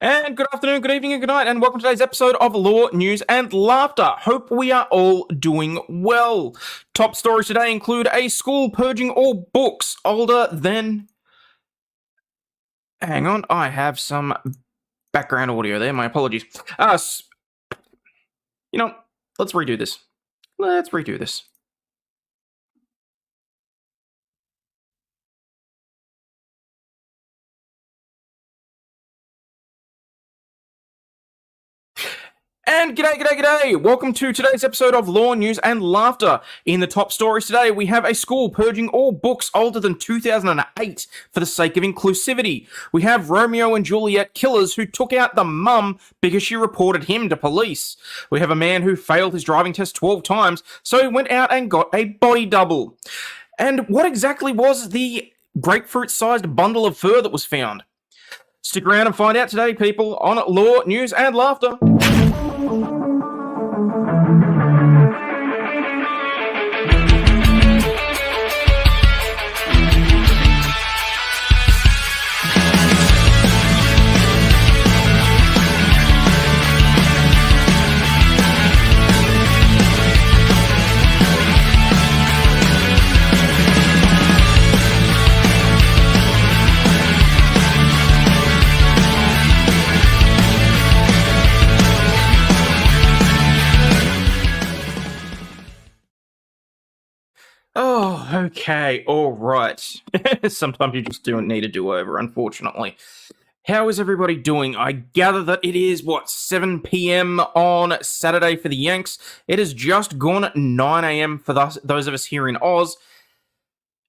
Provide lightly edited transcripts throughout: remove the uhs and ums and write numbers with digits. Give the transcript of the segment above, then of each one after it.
And good afternoon, good evening, and good night, and welcome to today's episode of Law, News, and Laughter. Hope we are all doing well. Top stories today include a school purging all books older than... Hang on, I have some background audio there, my apologies. You know, let's redo this. And g'day! Welcome to today's episode of Law, News, and Laughter. In the top stories today, we have a school purging all books older than 2008 for the sake of inclusivity. We have Romeo and Juliet killers who took out the mum because she reported him to police. We have a man who failed his driving test 12 times, so he went out and got a body double. And what exactly was the grapefruit-sized bundle of fur that was found? Stick around and find out today, people, on Law, News, and Laughter. Oh, okay, alright. Sometimes you just don't need a do-over, unfortunately. How is everybody doing? I gather that it is, 7 p.m. on Saturday for the Yanks. It has just gone 9 a.m. for those of us here in Oz.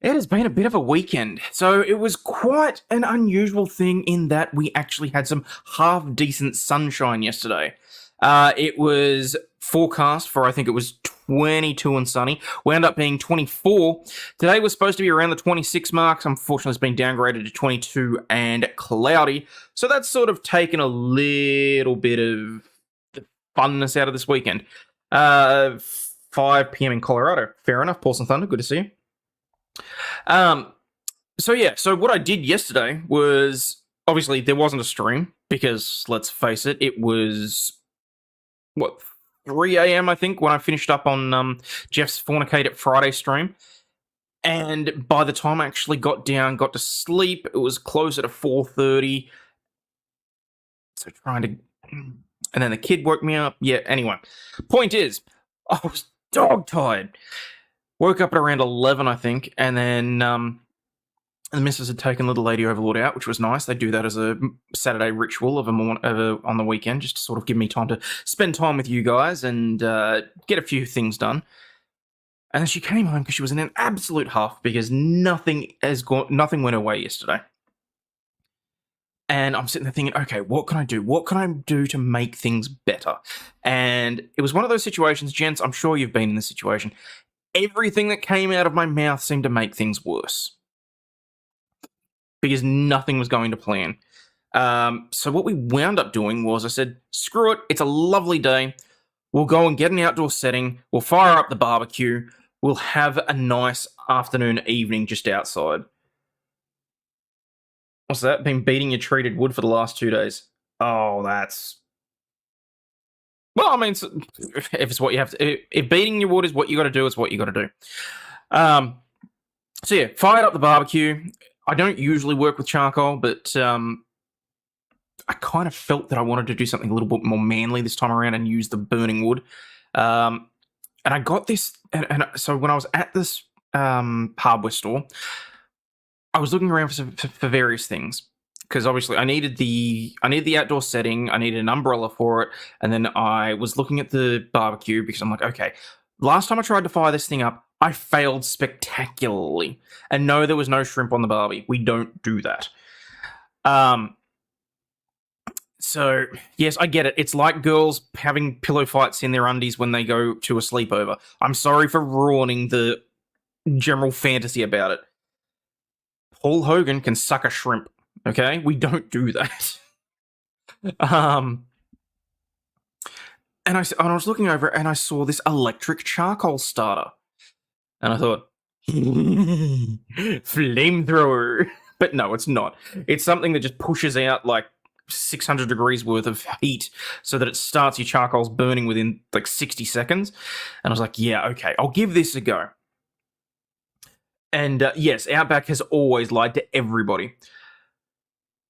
It has been a bit of a weekend, so it was quite an unusual thing in that we actually had some half-decent sunshine yesterday. It was forecast for, I think it was 22 and sunny. Wound up being 24. Today was supposed to be around the 26 marks. Unfortunately, it's been downgraded to 22 and cloudy. So that's sort of taken a little bit of the funness out of this weekend. 5 p.m. in Colorado. Fair enough. Pulse and Thunder, good to see you. So what I did yesterday was, obviously, there wasn't a stream because, let's face it, it was... 3 a.m. I think when I finished up on Jeff's Fornicate at Friday stream, and by the time I actually got to sleep, it was closer to 4:30. So and then the kid woke me up. Yeah, anyway, point is, I was dog tired. Woke up at around 11, I think, and then the missus had taken little lady Overlaw'd out, which was nice. They do that as a Saturday ritual on the weekend, just to sort of give me time to spend time with you guys and get a few things done. And then she came home because she was in an absolute huff because nothing went her way yesterday. And I'm sitting there thinking, okay, what can I do? What can I do to make things better? And it was one of those situations, gents, I'm sure you've been in this situation. Everything that came out of my mouth seemed to make things worse, because nothing was going to plan. So what we wound up doing was I said, screw it, it's a lovely day. We'll go and get an outdoor setting. We'll fire up the barbecue. We'll have a nice afternoon, evening just outside. What's that? Been beating your treated wood for the last 2 days. Oh, that's... Well, I mean, if it's what you have to... If beating your wood is what you got to do, it's what you got to do. So yeah, fired up the barbecue. I don't usually work with charcoal, but I kind of felt that I wanted to do something a little bit more manly this time around and use the burning wood. And I got this, and so when I was at this hardware store, I was looking around for various things, because obviously I needed the outdoor setting, I needed an umbrella for it, and then I was looking at the barbecue because I'm like, okay, last time I tried to fire this thing up, I failed spectacularly. And no, there was no shrimp on the barbie. We don't do that. So, yes, I get it. It's like girls having pillow fights in their undies when they go to a sleepover. I'm sorry for ruining the general fantasy about it. Paul Hogan can suck a shrimp, okay? We don't do that. And I was looking over it and I saw this electric charcoal starter. And I thought, flamethrower. But no, it's not. It's something that just pushes out like 600 degrees worth of heat so that it starts your charcoals burning within like 60 seconds. And I was like, yeah, okay, I'll give this a go. And yes, Outback has always lied to everybody.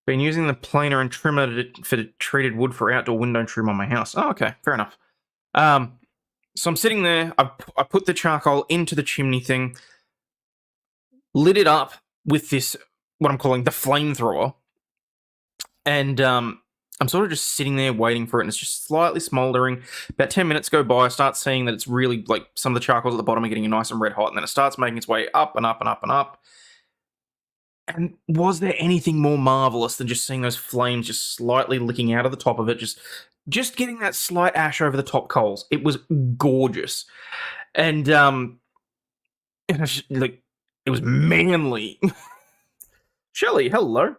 Been using the planer and trimmer for treated wood for outdoor window trim on my house. Oh, okay, fair enough. So I'm sitting there, I put the charcoal into the chimney thing, lit it up with this, what I'm calling the flamethrower, and I'm sort of just sitting there waiting for it, and it's just slightly smouldering. About 10 minutes go by, I start seeing that it's really, like, some of the charcoals at the bottom are getting nice and red hot, and then it starts making its way up and up and up and up. And was there anything more marvelous than just seeing those flames just slightly licking out of the top of it, just getting that slight ash over the top coals? It was gorgeous. And it was manly. Shelley, hello.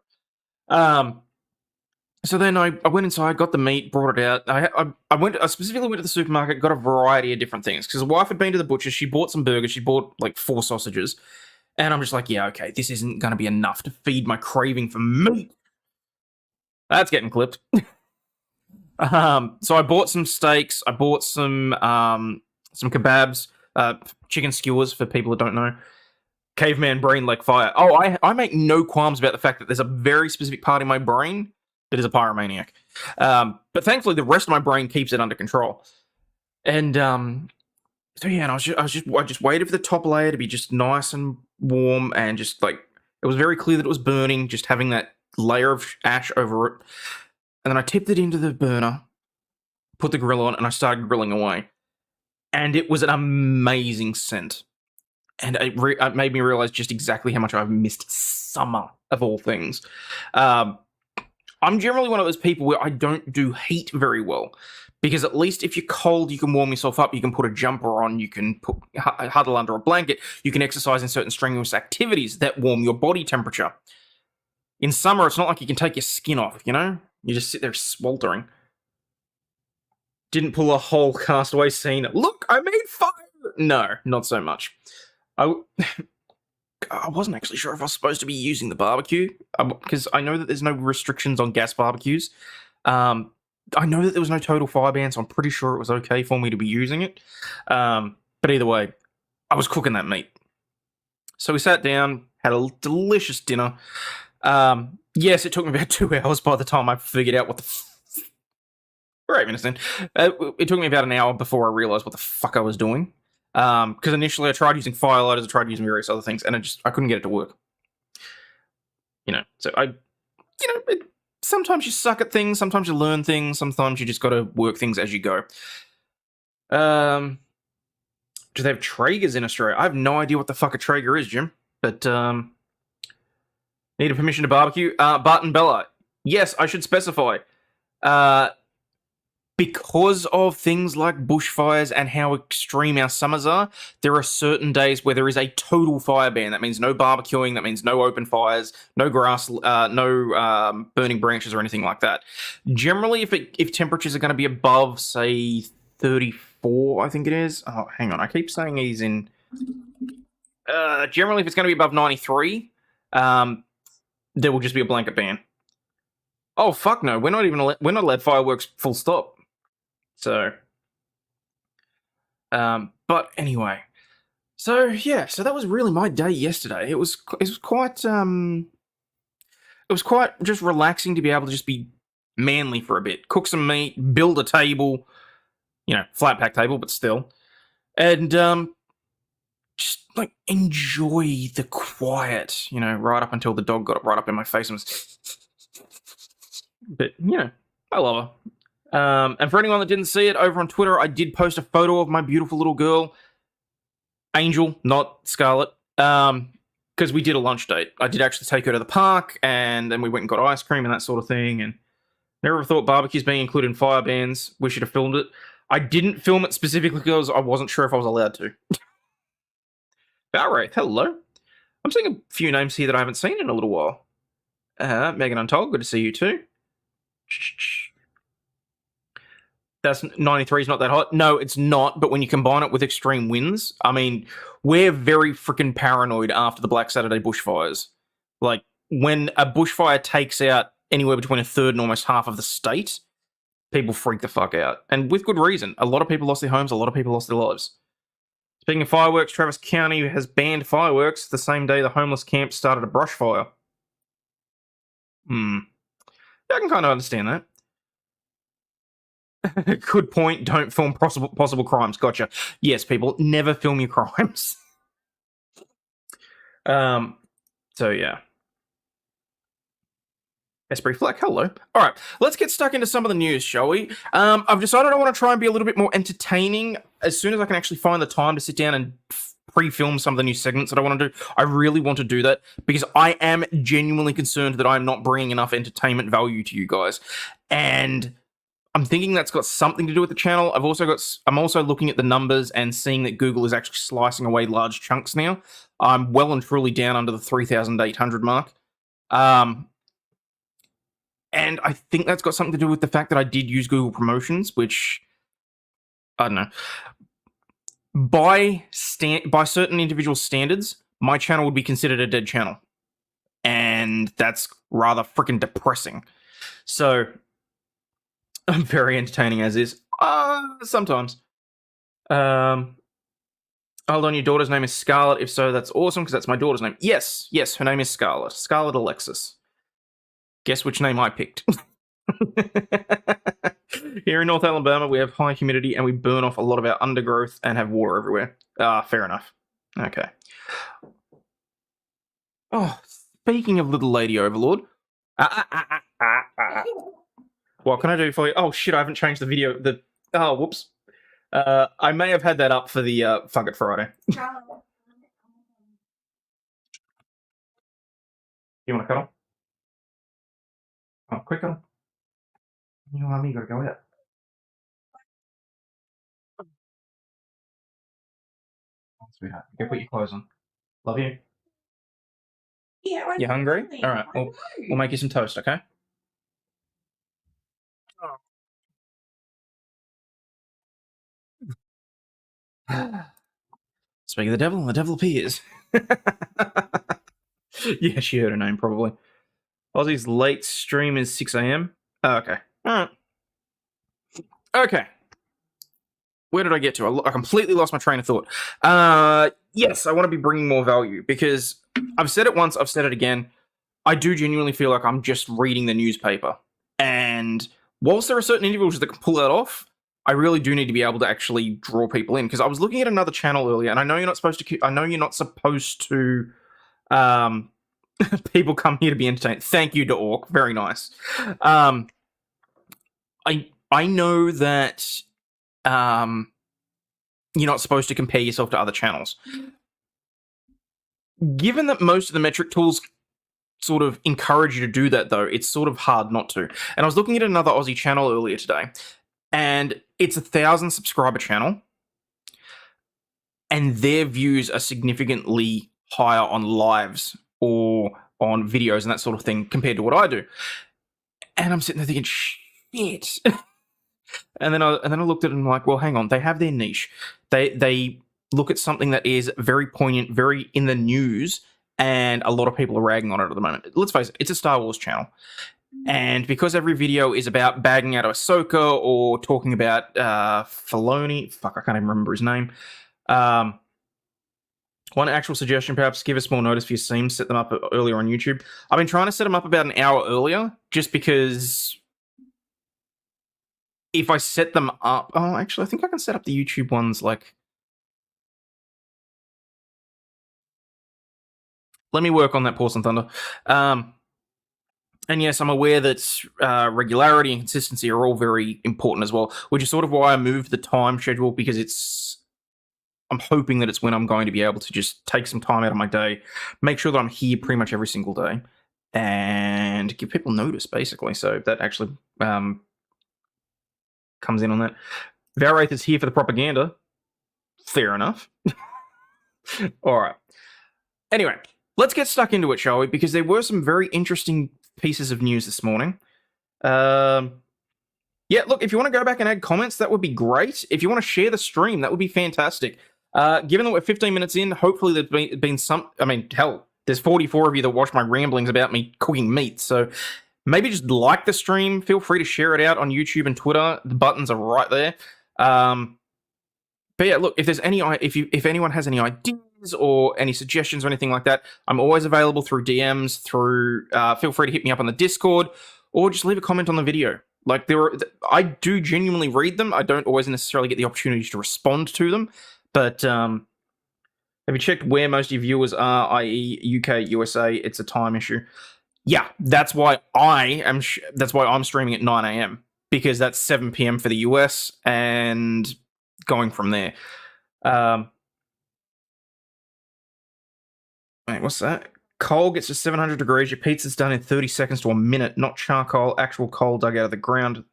So then I went inside, got the meat, brought it out. I specifically went to the supermarket, got a variety of different things because the wife had been to the butcher. She bought some burgers. She bought like 4 sausages, and I'm just like, yeah, okay, this isn't going to be enough to feed my craving for meat. That's getting clipped. So I bought some steaks. I bought some kebabs, chicken skewers for people that don't know. Caveman brain like fire. Oh, I make no qualms about the fact that there's a very specific part in my brain that is a pyromaniac. But thankfully, the rest of my brain keeps it under control. And so yeah, and I just waited for the top layer to be just nice and warm, and just like it was very clear that it was burning, just having that layer of ash over it. And then I tipped it into the burner, put the grill on, and I started grilling away. And it was an amazing scent. And it made me realize just exactly how much I've missed summer, of all things. I'm generally one of those people where I don't do heat very well, because at least if you're cold, you can warm yourself up, you can put a jumper on, you can huddle under a blanket, you can exercise in certain strenuous activities that warm your body temperature. In summer, it's not like you can take your skin off, you know? You just sit there sweltering. Didn't pull a whole Castaway scene. Look, I made fire! No, not so much. I wasn't actually sure if I was supposed to be using the barbecue, because I know that there's no restrictions on gas barbecues. I know that there was no total fire ban, so I'm pretty sure it was okay for me to be using it. But either way, I was cooking that meat. So we sat down, had a delicious dinner. Yes, it took me about 2 hours by the time I figured out what the We're 8 minutes in. It took me about an hour before I realized what the fuck I was doing. Because initially I tried using firelighters, I tried using various other things, and I couldn't get it to work. So sometimes you suck at things, sometimes you learn things, sometimes you just got to work things as you go. Do they have Traegers in Australia? I have no idea what the fuck a Traeger is, Jim. But need a permission to barbecue? Bart and Bella. Yes, I should specify. Because of things like bushfires and how extreme our summers are, there are certain days where there is a total fire ban. That means no barbecuing, that means no open fires, no grass, no burning branches or anything like that. Generally, if temperatures are going to be above, say, 34, I think it is. Oh, hang on, I keep saying he's in... generally, if it's going to be above 93, there will just be a blanket ban. Oh, fuck no, we're not allowed fireworks full stop. So, but anyway, so that was really my day yesterday. It was quite just relaxing to be able to just be manly for a bit, cook some meat, build a table, flat pack table, but still, and just like enjoy the quiet, right up until the dog got right up in my face and was, but I love her. And for anyone that didn't see it, over on Twitter, I did post a photo of my beautiful little girl, Angel, not Scarlet, because we did a lunch date. I did actually take her to the park, and then we went and got ice cream and that sort of thing, and never thought barbecues being included in fire bans. We should have filmed it. I didn't film it specifically because I wasn't sure if I was allowed to. Alright, hello. I'm seeing a few names here that I haven't seen in a little while. Megan Untold, good to see you too. That's 93 is not that hot. No, it's not. But when you combine it with extreme winds, I mean, we're very freaking paranoid after the Black Saturday bushfires. Like, when a bushfire takes out anywhere between a third and almost half of the state, people freak the fuck out. And with good reason. A lot of people lost their homes, a lot of people lost their lives. Speaking of fireworks, Travis County has banned fireworks the same day the homeless camp started a brush fire. Yeah, I can kind of understand that. Good point. Don't film possible crimes. Gotcha. Yes, people, never film your crimes. So yeah. Esprit Flack, hello. All right, let's get stuck into some of the news, shall we? I've decided I want to try and be a little bit more entertaining as soon as I can actually find the time to sit down and pre-film some of the new segments that I want to do. I really want to do that because I am genuinely concerned that I'm not bringing enough entertainment value to you guys. And I'm thinking that's got something to do with the channel. I'm also looking at the numbers and seeing that Google is actually slicing away large chunks now. I'm well and truly down under the 3,800 mark. And I think that's got something to do with the fact that I did use Google Promotions, which, I don't know. By certain individual standards, my channel would be considered a dead channel. And that's rather freaking depressing. So, I'm very entertaining as is. Sometimes. Hold on, your daughter's name is Scarlett. If so, that's awesome, because that's my daughter's name. Yes, her name is Scarlett. Scarlett Alexis. Guess which name I picked. Here in North Alabama, we have high humidity and we burn off a lot of our undergrowth and have water everywhere. Fair enough. Okay. Oh, speaking of little lady Overlaw'd. What can I do for you? Oh, shit, I haven't changed the video. Oh, whoops. I may have had that up for the Fuck It Friday. You want to cuddle? Oh, quick on. You know what I mean? You gotta go out. Oh, sweetheart, go put your clothes on. Love you. Yeah. You hungry? All right. We'll make you some toast, okay? Speaking of the devil appears. Yeah, she heard her name probably. Aussie's late stream is 6 a.m. Oh, okay. All right. Okay. Where did I get to? I completely lost my train of thought. Yes, I want to be bringing more value because I've said it once, I've said it again. I do genuinely feel like I'm just reading the newspaper. And whilst there are certain individuals that can pull that off, I really do need to be able to actually draw people in. Because I was looking at another channel earlier, and I know you're not supposed to. People come here to be entertained. Thank you to Orc. Very nice. I know that you're not supposed to compare yourself to other channels. Given that most of the metric tools sort of encourage you to do that, though, it's sort of hard not to. And I was looking at another Aussie channel earlier today, and it's a 1,000 subscriber channel, and their views are significantly higher on lives or on videos and that sort of thing compared to what I do. And I'm sitting there thinking, shit. And then I looked at it and I'm like, well, hang on, they have their niche. They look at something that is very poignant, very in the news, and a lot of people are ragging on it at the moment. Let's face it, it's a Star Wars channel. And because every video is about bagging out Ahsoka or talking about Filoni, fuck, I can't even remember his name. One actual suggestion, perhaps give us more notice for your scenes, set them up earlier on YouTube. I've been trying to set them up about an hour earlier, just because if I set them up... Oh, actually, I think I can set up the YouTube ones, like... Let me work on that, Porcelain Thunder. And yes, I'm aware that regularity and consistency are all very important as well, which is sort of why I moved the time schedule, because I'm hoping that it's when I'm going to be able to just take some time out of my day, make sure that I'm here pretty much every single day, and give people notice, basically. So that actually comes in on that. Valwraith is here for the propaganda. Fair enough. All right. Anyway, let's get stuck into it, shall we? Because there were some very interesting pieces of news this morning. Yeah, look, if you want to go back and add comments, that would be great. If you want to share the stream, that would be fantastic. Given that we're 15 minutes in, hopefully there's been some... I mean, hell, there's 44 of you that watch my ramblings about me cooking meat, so maybe just like the stream. Feel free to share it out on YouTube and Twitter. The buttons are right there. But yeah, look, if anyone has any ideas or any suggestions or anything like that, I'm always available through DMs. Feel free to hit me up on the Discord or just leave a comment on the video. Like I do genuinely read them. I don't always necessarily get the opportunity to respond to them, but have you checked where most of your viewers are, i.e., UK, USA? It's a time issue. Yeah, that's why that's why I'm streaming at 9 a.m. because that's 7 p.m. for the US and going from there. Wait, what's that? Coal gets to 700 degrees. Your pizza's done in 30 seconds to a minute, not charcoal, actual coal dug out of the ground.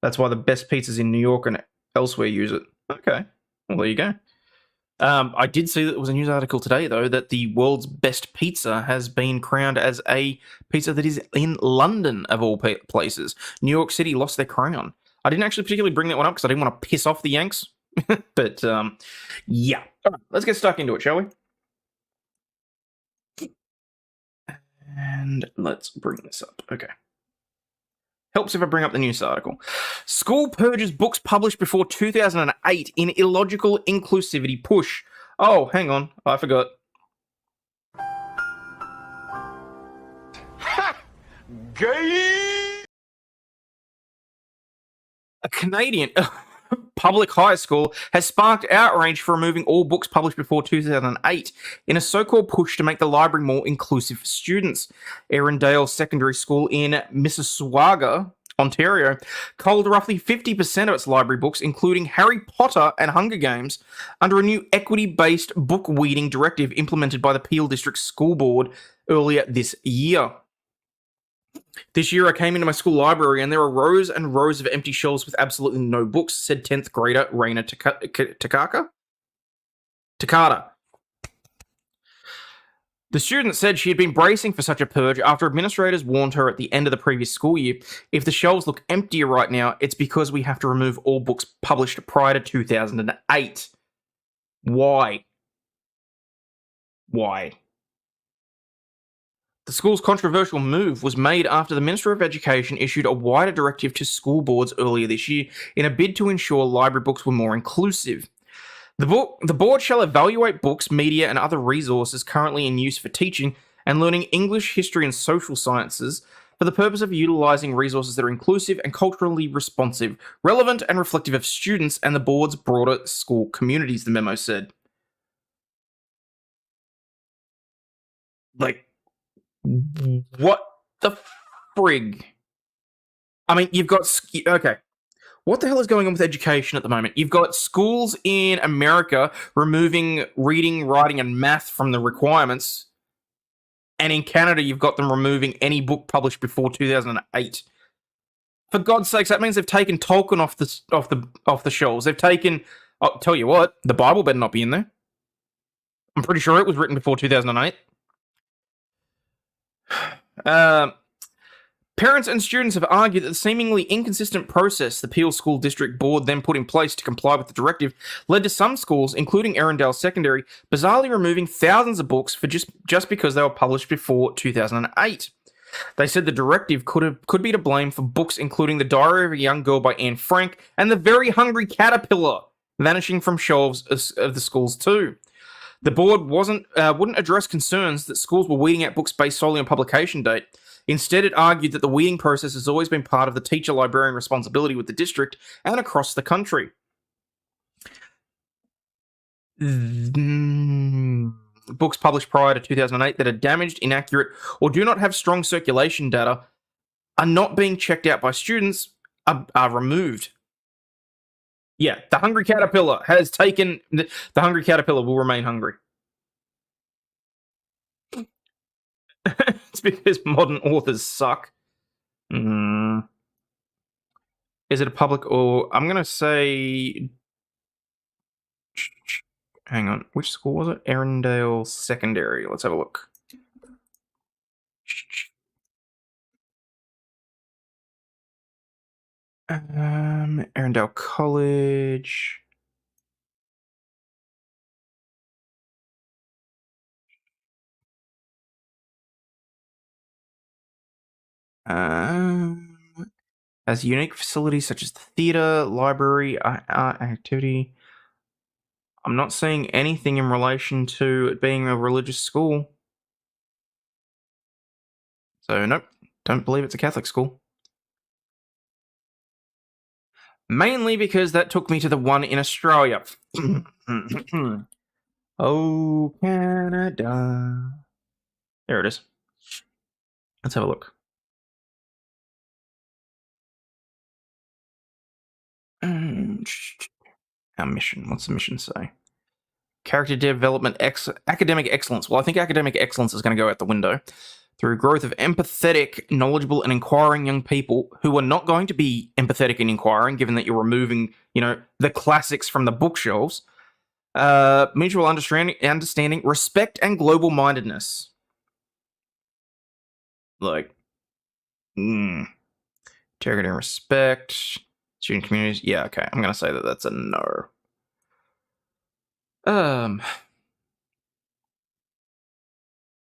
That's why the best pizzas in New York and elsewhere use it. Okay, well, there you go. I did see that there was a news article today, though, that the world's best pizza has been crowned as a pizza that is in London, of all places. New York City lost their crown. I didn't actually particularly bring that one up because I didn't want to piss off the Yanks. But, yeah. All right, let's get stuck into it, shall we? And let's bring this up. Okay. Helps if I bring up the news article. School purges books published before 2008 in illogical inclusivity push. Oh, hang on. I forgot. Ha! Gay! A Canadian public high school has sparked outrage for removing all books published before 2008 in a so-called push to make the library more inclusive for students. Erindale Secondary School in Mississauga, Ontario, culled roughly 50% of its library books, including Harry Potter and Hunger Games, under a new equity-based book weeding directive implemented by the Peel District School Board earlier this year. This year I came into my school library and there were rows and rows of empty shelves with absolutely no books, said 10th grader Raina Takata. The student said she had been bracing for such a purge after administrators warned her at the end of the previous school year, if the shelves look emptier right now, it's because we have to remove all books published prior to 2008. Why? Why? The school's controversial move was made after the Minister of Education issued a wider directive to school boards earlier this year in a bid to ensure library books were more inclusive. The board shall evaluate books, media, and other resources currently in use for teaching and learning English, history, and social sciences for the purpose of utilising resources that are inclusive and culturally responsive, relevant, and reflective of students and the board's broader school communities, the memo said. Like, what the frig? I mean, you've got... Okay. What the hell is going on with education at the moment? You've got schools in America removing reading, writing, and math from the requirements. And in Canada, you've got them removing any book published before 2008. For God's sakes, that means they've taken Tolkien off the shelves. They've taken... I'll tell you what, the Bible better not be in there. I'm pretty sure it was written before 2008. Parents and students have argued that the seemingly inconsistent process the Peel School District Board then put in place to comply with the directive led to some schools, including Erindale Secondary, bizarrely removing thousands of books for just because they were published before 2008. They said the directive could be to blame for books including The Diary of a Young Girl by Anne Frank and The Very Hungry Caterpillar vanishing from shelves of the schools too. The board wouldn't address concerns that schools were weeding out books based solely on publication date. Instead, it argued that the weeding process has always been part of the teacher-librarian responsibility with the district and across the country. Books published prior to 2008 that are damaged, inaccurate, or do not have strong circulation data are not being checked out by students, are removed. Yeah, the Hungry Caterpillar has taken... The Hungry Caterpillar will remain hungry. It's because modern authors suck. Is it a public or... I'm going to say... Hang on. Which school was it? Erindale Secondary. Let's have a look. Erindale College. Has unique facilities such as the theatre, library, art activity. I'm not seeing anything in relation to it being a religious school. So, nope, don't believe it's a Catholic school. Mainly because that took me to the one in Australia. Oh, Canada. There it is. Let's have a look. Our mission. What's the mission say? Character development, academic excellence. Well, I think academic excellence is going to go out the window. Through growth of empathetic, knowledgeable, and inquiring young people who are not going to be empathetic and inquiring, given that you're removing, the classics from the bookshelves. Mutual understanding, respect, and global mindedness. Integrity and respect, student communities. Yeah, okay. I'm gonna say that that's a no.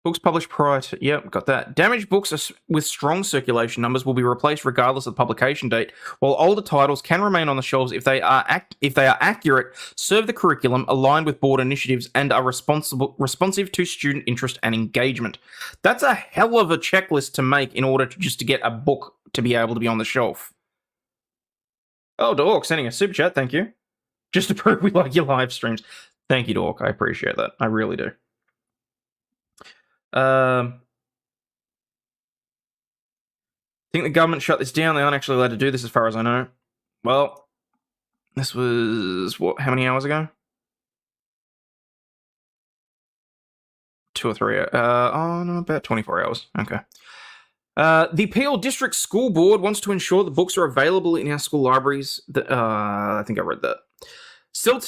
Books published prior to... Yep, got that. Damaged books with strong circulation numbers will be replaced regardless of the publication date, while older titles can remain on the shelves if they are accurate, serve the curriculum, aligned with board initiatives, and are responsive to student interest and engagement. That's a hell of a checklist to make in order to get a book to be able to be on the shelf. Oh, Dork, sending a super chat, thank you. Just to prove we like your live streams. Thank you, Dork, I appreciate that. I really do. I think the government shut this down. They aren't actually allowed to do this as far as I know. Well, this was, how many hours ago? 2 or 3. About 24 hours. Okay. The Peel District School Board wants to ensure the books are available in our school libraries. I think I read that. Still,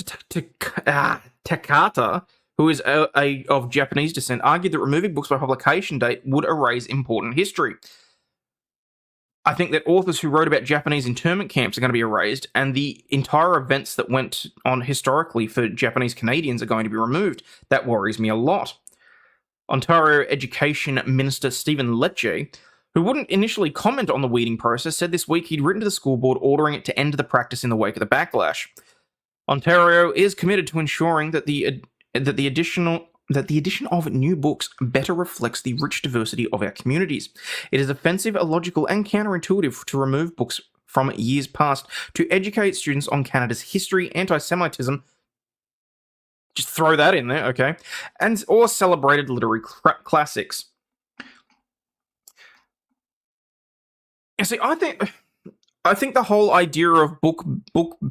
Takata, who is of Japanese descent, argued that removing books by publication date would erase important history. I think that authors who wrote about Japanese internment camps are going to be erased, and the entire events that went on historically for Japanese Canadians are going to be removed. That worries me a lot. Ontario Education Minister Stephen Lecce, who wouldn't initially comment on the weeding process, said this week he'd written to the school board ordering it to end the practice in the wake of the backlash. Ontario is committed to ensuring that the addition of new books better reflects the rich diversity of our communities. It is offensive, illogical, and counterintuitive to remove books from years past to educate students on Canada's history, anti-Semitism, just throw that in there, okay, or celebrated literary classics. You see, I think the whole idea of book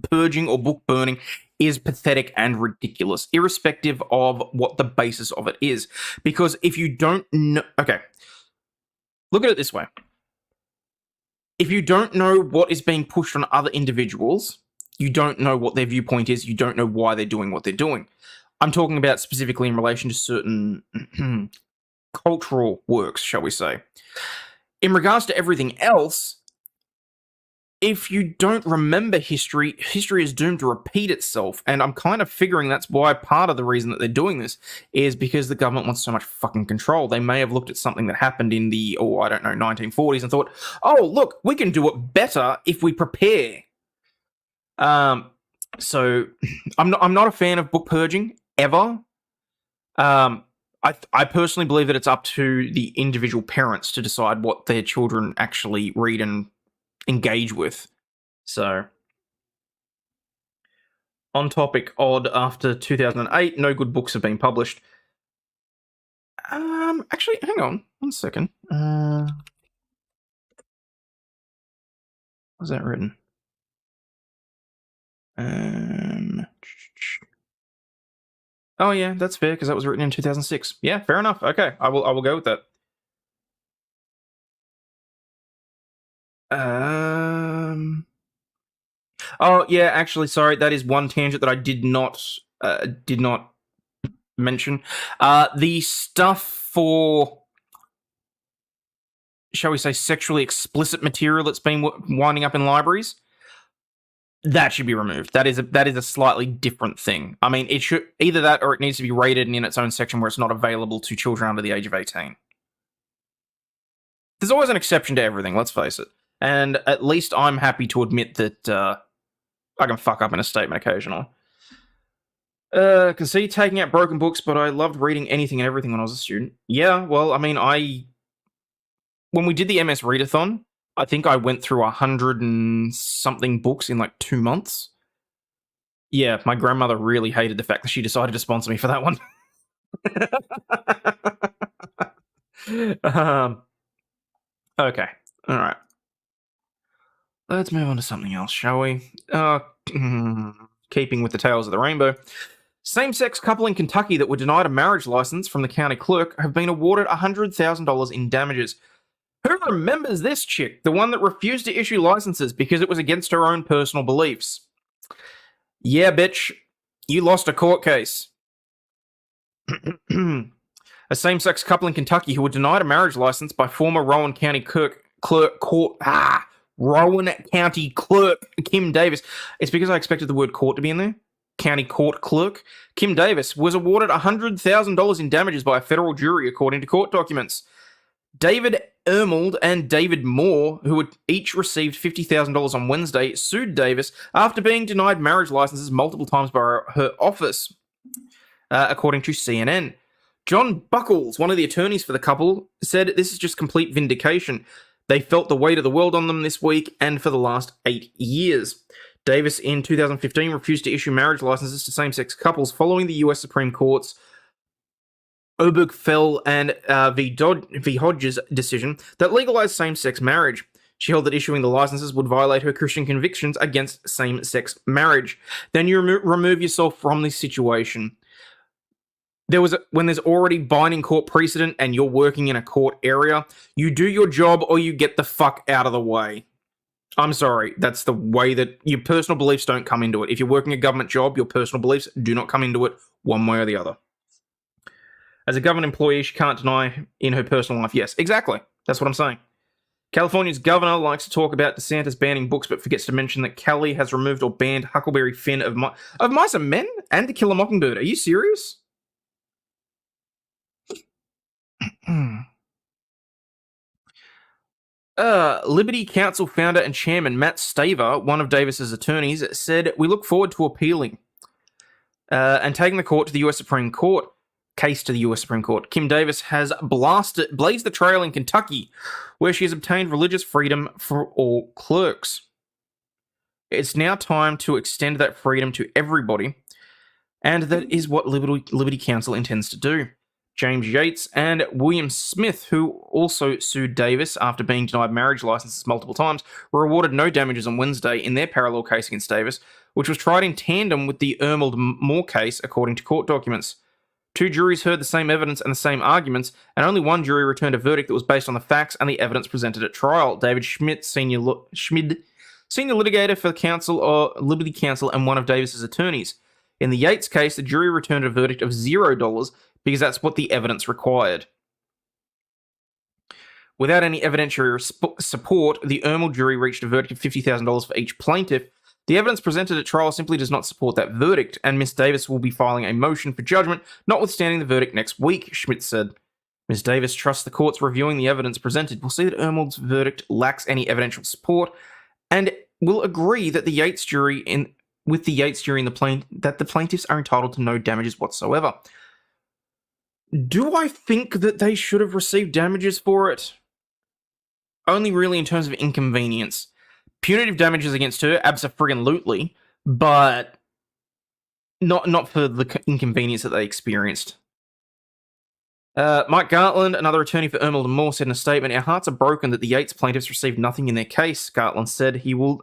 purging or book burning is pathetic and ridiculous, irrespective of what the basis of it is. Because if you don't know... Okay, look at it this way. If you don't know what is being pushed on other individuals, you don't know what their viewpoint is, you don't know why they're doing what they're doing. I'm talking about specifically in relation to certain cultural works, shall we say. In regards to everything else, if you don't remember history, history is doomed to repeat itself. And I'm kind of figuring that's why part of the reason that they're doing this is because the government wants so much fucking control. They may have looked at something that happened in the, 1940s and thought, oh, look, we can do it better if we prepare. So I'm not a fan of book purging, ever. I personally believe that it's up to the individual parents to decide what their children actually read and engage with. So, on topic, odd, after 2008, no good books have been published. Actually, hang on 1 second. Was that written? Oh yeah, that's fair because that was written in 2006. Yeah, fair enough. Okay, I will go with that. Oh yeah, actually, sorry, that is one tangent that I did not mention. The stuff for, shall we say, sexually explicit material that's been winding up in libraries, that should be removed. That is a slightly different thing. I mean, it should either that or it needs to be rated in its own section where it's not available to children under the age of 18. There's always an exception to everything, let's face it. And at least I'm happy to admit that I can fuck up in a statement occasionally. Can see taking out broken books, but I loved reading anything and everything when I was a student. Yeah, well, I mean, when we did the MS Readathon, I think I went through 100 and something books in like 2 months. Yeah, my grandmother really hated the fact that she decided to sponsor me for that one. Okay, alright. Let's move on to something else, shall we? Keeping with the tales of the rainbow. Same-sex couple in Kentucky that were denied a marriage license from the county clerk have been awarded $100,000 in damages. Who remembers this chick? The one that refused to issue licenses because it was against her own personal beliefs. Yeah, bitch. You lost a court case. A same-sex couple in Kentucky who were denied a marriage license by former Rowan County Rowan County Clerk Kim Davis. It's because I expected the word court to be in there. County Court Clerk Kim Davis was awarded $100,000 in damages by a federal jury, according to court documents. David Ermold and David Moore, who had each received $50,000 on Wednesday, sued Davis after being denied marriage licenses multiple times by her office, according to CNN. John Buckles, one of the attorneys for the couple, said this is just complete vindication. They felt the weight of the world on them this week and for the last 8 years. Davis, in 2015, refused to issue marriage licenses to same-sex couples following the US Supreme Court's Obergefell and v. Hodges decision that legalized same-sex marriage. She held that issuing the licenses would violate her Christian convictions against same-sex marriage. Then you remove yourself from this situation. When there's already binding court precedent and you're working in a court area, you do your job or you get the fuck out of the way. I'm sorry, that's the way that your personal beliefs don't come into it. If you're working a government job, your personal beliefs do not come into it one way or the other. As a government employee, she can't deny in her personal life. Yes, exactly. That's what I'm saying. California's governor likes to talk about DeSantis banning books, but forgets to mention that Cali has removed or banned Huckleberry Finn of Mice and Men and To Kill a Mockingbird. Are you serious? Liberty Counsel founder and chairman Matt Staver, one of Davis's attorneys, said, "We look forward to appealing and taking the case to the US Supreme Court. Kim Davis has blazed the trail in Kentucky, where she has obtained religious freedom for all clerks. It's now time to extend that freedom to everybody, and that is what Liberty Counsel intends to do." James Yates and William Smith, who also sued Davis after being denied marriage licenses multiple times, were awarded no damages on Wednesday in their parallel case against Davis, which was tried in tandem with the Ermold-Moore case, according to court documents. 2 juries heard the same evidence and the same arguments, and only 1 jury returned a verdict that was based on the facts and the evidence presented at trial. David Schmidt, senior litigator for Liberty Counsel and one of Davis's attorneys. In the Yates case, the jury returned a verdict of $0 because that's what the evidence required. Without any evidentiary support, the Ermold jury reached a verdict of $50,000 for each plaintiff. The evidence presented at trial simply does not support that verdict, and Ms. Davis will be filing a motion for judgment, notwithstanding the verdict next week, Schmidt said. Ms. Davis trusts the courts reviewing the evidence presented will see that Ermold's verdict lacks any evidential support, and will agree that the Yates jury that the plaintiffs are entitled to no damages whatsoever. Do I think that they should have received damages for it? Only really in terms of inconvenience. Punitive damages against her, abso-friggin-lutely, but not for the inconvenience that they experienced. Mike Gartland, another attorney for Ermold and Moore, said in a statement, "Our hearts are broken that the Yates plaintiffs received nothing in their case." Gartland said he will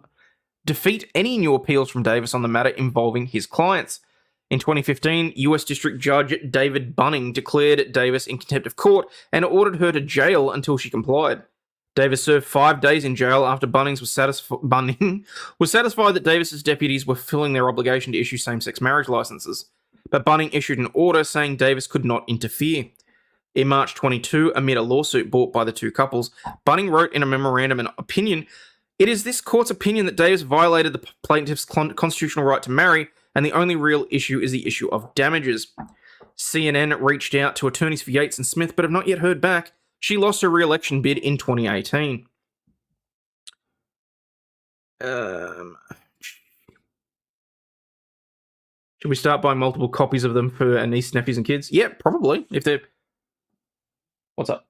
defeat any new appeals from Davis on the matter involving his clients. In 2015, US District Judge David Bunning declared Davis in contempt of court and ordered her to jail until she complied. Davis served 5 days in jail after Bunning was satisfied that Davis's deputies were fulfilling their obligation to issue same-sex marriage licenses. But Bunning issued an order saying Davis could not interfere. In March 22, amid a lawsuit brought by the 2 couples, Bunning wrote in a memorandum and opinion, "It is this court's opinion that Davis violated the plaintiff's constitutional right to marry, and the only real issue is the issue of damages." CNN reached out to attorneys for Yates and Smith, but have not yet heard back. She lost her re-election bid in 2018. Should we start buying multiple copies of them for our nieces, nephews, and kids? Yeah, probably. If they're... What's up?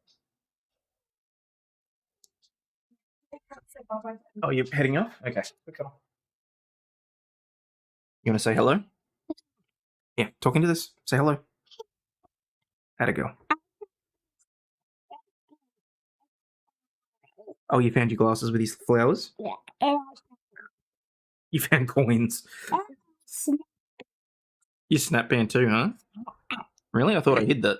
Oh, you're heading off? Okay. You want to say hello? Yeah, talking to this. Say hello. How'd it go? Oh, you found your glasses with these flowers? Yeah. You found coins. You snap band too, huh? Really? I thought I hid that.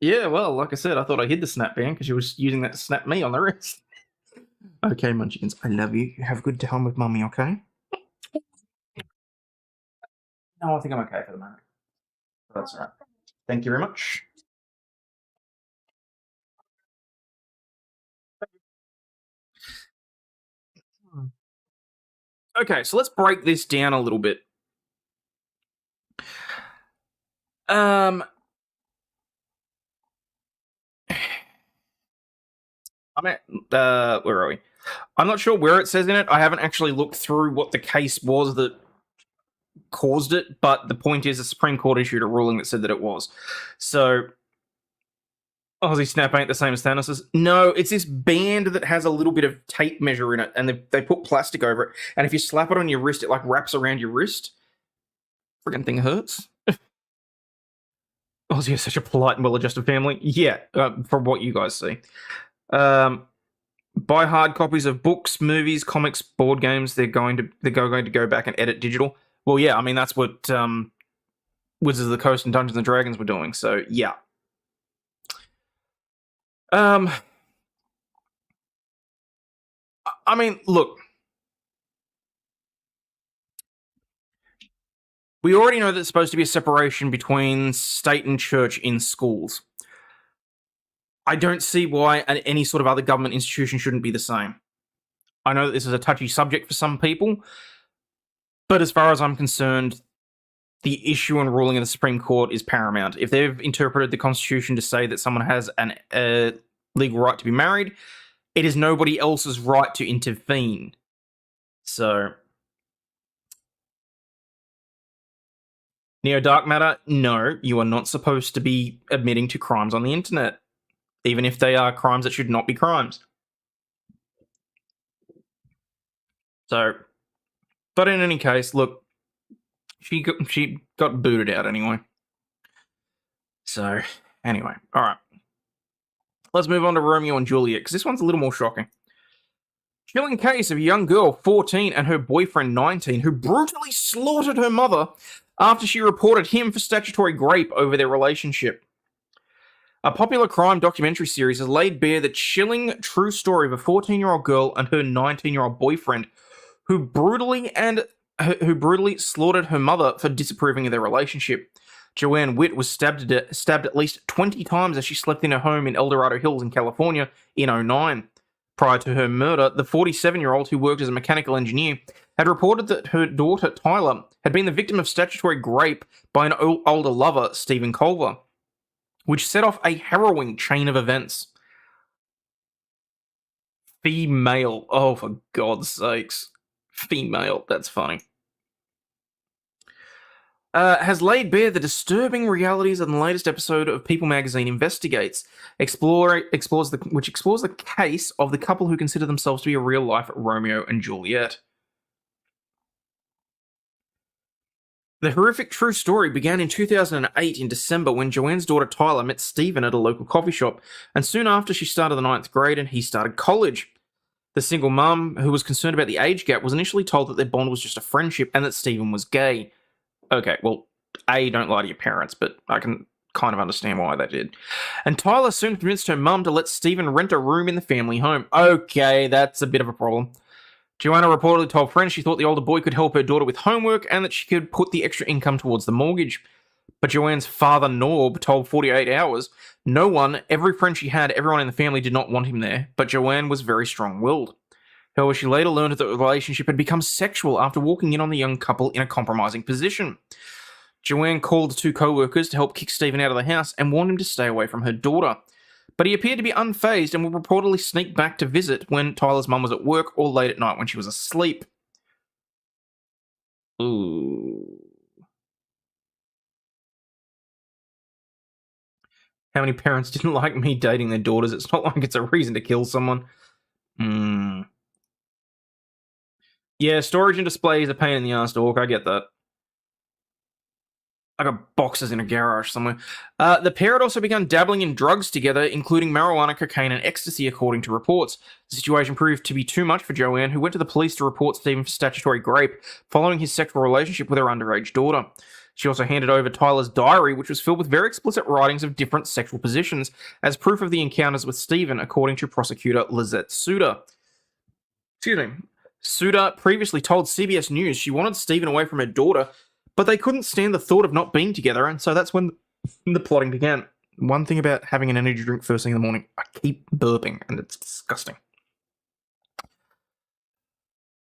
Yeah, well, like I said, I thought I hid the snap band because she was using that to snap me on the wrist. Okay, Munchkins, I love you. You have a good time with Mummy, okay? No, I think I'm okay for the moment. That's all right. Thank you very much. Okay, so let's break this down a little bit. I mean, where are we? I'm not sure where it says in it. I haven't actually looked through what the case was that caused it, but the point is the Supreme Court issued a ruling that said that it was. So, Aussie Snap ain't the same as Thanos's. No, it's this band that has a little bit of tape measure in it, and they put plastic over it, and if you slap it on your wrist, it like wraps around your wrist. Friggin' thing hurts. Aussie is such a polite and well-adjusted family. Yeah, from what you guys see. Buy hard copies of books, movies, comics, board games. They're going to go back and edit digital. Well, yeah, I mean that's what Wizards of the Coast and Dungeons and Dragons were doing. So yeah. I mean, look. We already know there's supposed to be a separation between state and church in schools. I don't see why any sort of other government institution shouldn't be the same. I know that this is a touchy subject for some people, but as far as I'm concerned, the issue and ruling of the Supreme Court is paramount. If they've interpreted the Constitution to say that someone has a legal right to be married, it is nobody else's right to intervene. So... Neo Dark Matter, no, you are not supposed to be admitting to crimes on the internet, even if they are crimes that should not be crimes. So, but in any case, look, she got booted out anyway. So, anyway, all right. Let's move on to Romeo and Juliet, because this one's a little more shocking. Chilling case of a young girl, 14, and her boyfriend, 19, who brutally slaughtered her mother after she reported him for statutory rape over their relationship. A popular crime documentary series has laid bare the chilling true story of a 14-year-old girl and her 19-year-old boyfriend who brutally slaughtered her mother for disapproving of their relationship. Joanne Witt was stabbed at least 20 times as she slept in her home in El Dorado Hills in California in 2009. Prior to her murder, the 47-year-old, who worked as a mechanical engineer, had reported that her daughter, Tyler, had been the victim of statutory rape by an older lover, Stephen Culver, which set off a harrowing chain of events. Female. Oh, for God's sakes. Female. That's funny. Has laid bare the disturbing realities of the latest episode of People magazine Investigates, which explores the case of the couple who consider themselves to be a real-life Romeo and Juliet. The horrific true story began in 2008 in December when Joanne's daughter Tyler met Stephen at a local coffee shop, and soon after she started the 9th grade and he started college. The single mum, who was concerned about the age gap, was initially told that their bond was just a friendship and that Stephen was gay. Okay, well, don't lie to your parents, but I can kind of understand why they did. And Tyler soon convinced her mum to let Stephen rent a room in the family home. Okay, that's a bit of a problem. Joanna reportedly told friends she thought the older boy could help her daughter with homework and that she could put the extra income towards the mortgage. But Joanne's father, Norb, told 48 Hours, every friend she had, everyone in the family did not want him there, but Joanne was very strong-willed. However, she later learned that the relationship had become sexual after walking in on the young couple in a compromising position. Joanne called the two co-workers to help kick Stephen out of the house and warned him to stay away from her daughter. But he appeared to be unfazed and would reportedly sneak back to visit when Tyler's mum was at work or late at night when she was asleep. Ooh. How many parents didn't like me dating their daughters? It's not like it's a reason to kill someone. Yeah, storage and display is a pain in the ass, Dork. I get that. I got boxes in a garage somewhere. The pair had also begun dabbling in drugs together, including marijuana, cocaine, and ecstasy, according to reports. The situation proved to be too much for Joanne, who went to the police to report Stephen for statutory rape following his sexual relationship with her underage daughter. She also handed over Tyler's diary, which was filled with very explicit writings of different sexual positions, as proof of the encounters with Stephen, according to prosecutor Lizette Suter. Excuse me. Suter previously told CBS News she wanted Stephen away from her daughter, but they couldn't stand the thought of not being together, and so that's when the plotting began. One thing about having an energy drink first thing in the morning, I keep burping, and it's disgusting.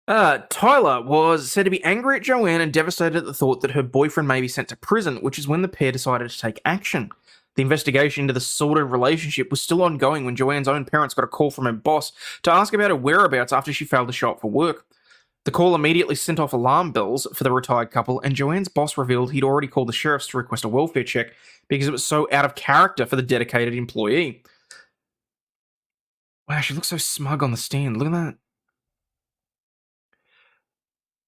Tyler was said to be angry at Joanne and devastated at the thought that her boyfriend may be sent to prison, which is when the pair decided to take action. The investigation into the sordid relationship was still ongoing when Joanne's own parents got a call from her boss to ask about her whereabouts after she failed to show up for work. The call immediately sent off alarm bells for the retired couple, and Joanne's boss revealed he'd already called the sheriffs to request a welfare check because it was so out of character for the dedicated employee. Wow, she looks so smug on the stand. Look at that.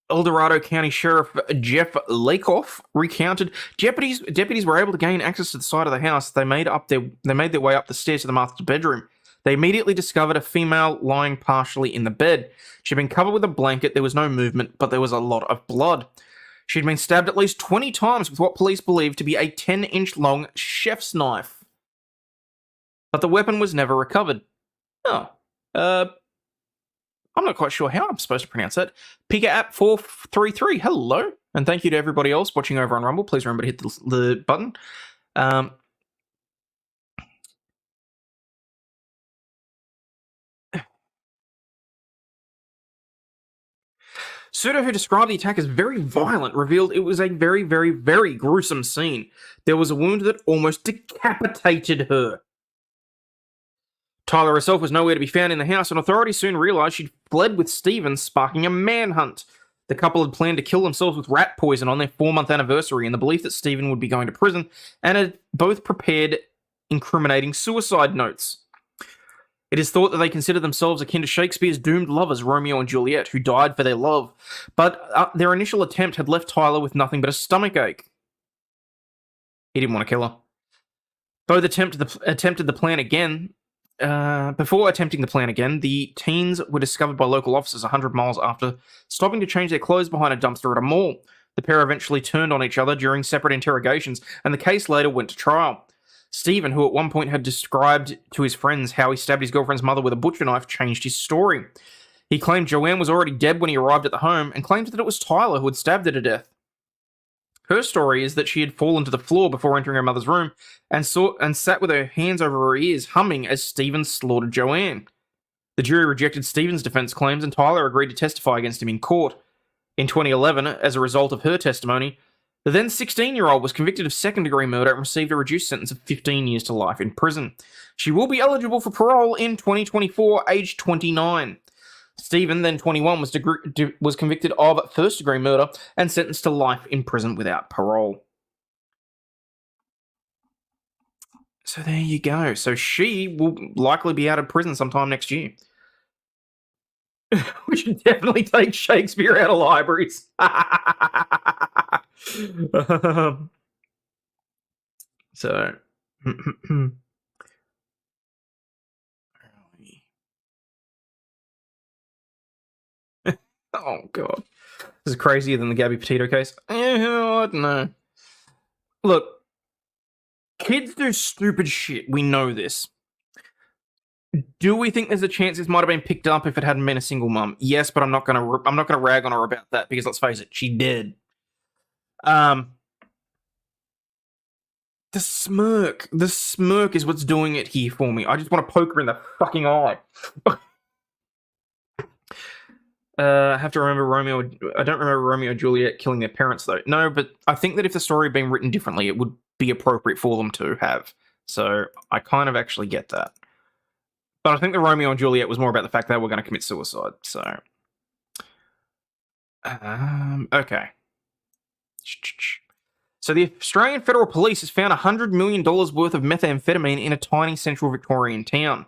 El Dorado County Sheriff Jeff Lakoff recounted deputies were able to gain access to the side of the house. They made their way up the stairs to the master's bedroom. They immediately discovered a female lying partially in the bed. She'd been covered with a blanket. There was no movement, but there was a lot of blood. She'd been stabbed at least 20 times with what police believed to be a 10-inch long chef's knife. But the weapon was never recovered. Oh. I'm not quite sure how I'm supposed to pronounce that. Pika App 433, hello. And thank you to everybody else watching over on Rumble. Please remember to hit the button. Suter, who described the attack as very violent, revealed it was a very, very, very gruesome scene. There was a wound that almost decapitated her. Tyler herself was nowhere to be found in the house, and authorities soon realised she'd fled with Stephen, sparking a manhunt. The couple had planned to kill themselves with rat poison on their 4-month anniversary in the belief that Stephen would be going to prison, and had both prepared incriminating suicide notes. It is thought that they consider themselves akin to Shakespeare's doomed lovers, Romeo and Juliet, who died for their love, but their initial attempt had left Tyler with nothing but a stomachache. He didn't want to kill her. Both attempted the plan again. Before attempting the plan again, the teens were discovered by local officers 100 miles after stopping to change their clothes behind a dumpster at a mall. The pair eventually turned on each other during separate interrogations, and the case later went to trial. Stephen, who at one point had described to his friends how he stabbed his girlfriend's mother with a butcher knife, changed his story. He claimed Joanne was already dead when he arrived at the home, and claimed that it was Tyler who had stabbed her to death. Her story is that she had fallen to the floor before entering her mother's room and sat with her hands over her ears, humming as Stephen slaughtered Joanne. The jury rejected Stephen's defense claims, and Tyler agreed to testify against him in court. In 2011, as a result of her testimony, the then 16-year-old was convicted of second-degree murder and received a reduced sentence of 15 years to life in prison. She will be eligible for parole in 2024, aged 29. Stephen, then 21, was convicted of first-degree murder and sentenced to life in prison without parole. So there you go. So she will likely be out of prison sometime next year. We should definitely take Shakespeare out of libraries. So... Oh, God. This is crazier than the Gabby Petito case. I don't know. Look, kids do stupid shit. We know this. Do we think there's a chance this might have been picked up if it hadn't been a single mum? Yes, but I'm not gonna rag on her about that because let's face it, she did. The smirk is what's doing it here for me. I just want to poke her in the fucking eye. I have to remember Romeo. I don't remember Romeo and Juliet killing their parents, though. No, but I think that if the story had been written differently, it would be appropriate for them to have. So I kind of actually get that. But I think the Romeo and Juliet was more about the fact they were going to commit suicide. So, okay. So the Australian Federal Police has found $100 million worth of methamphetamine in a tiny central Victorian town.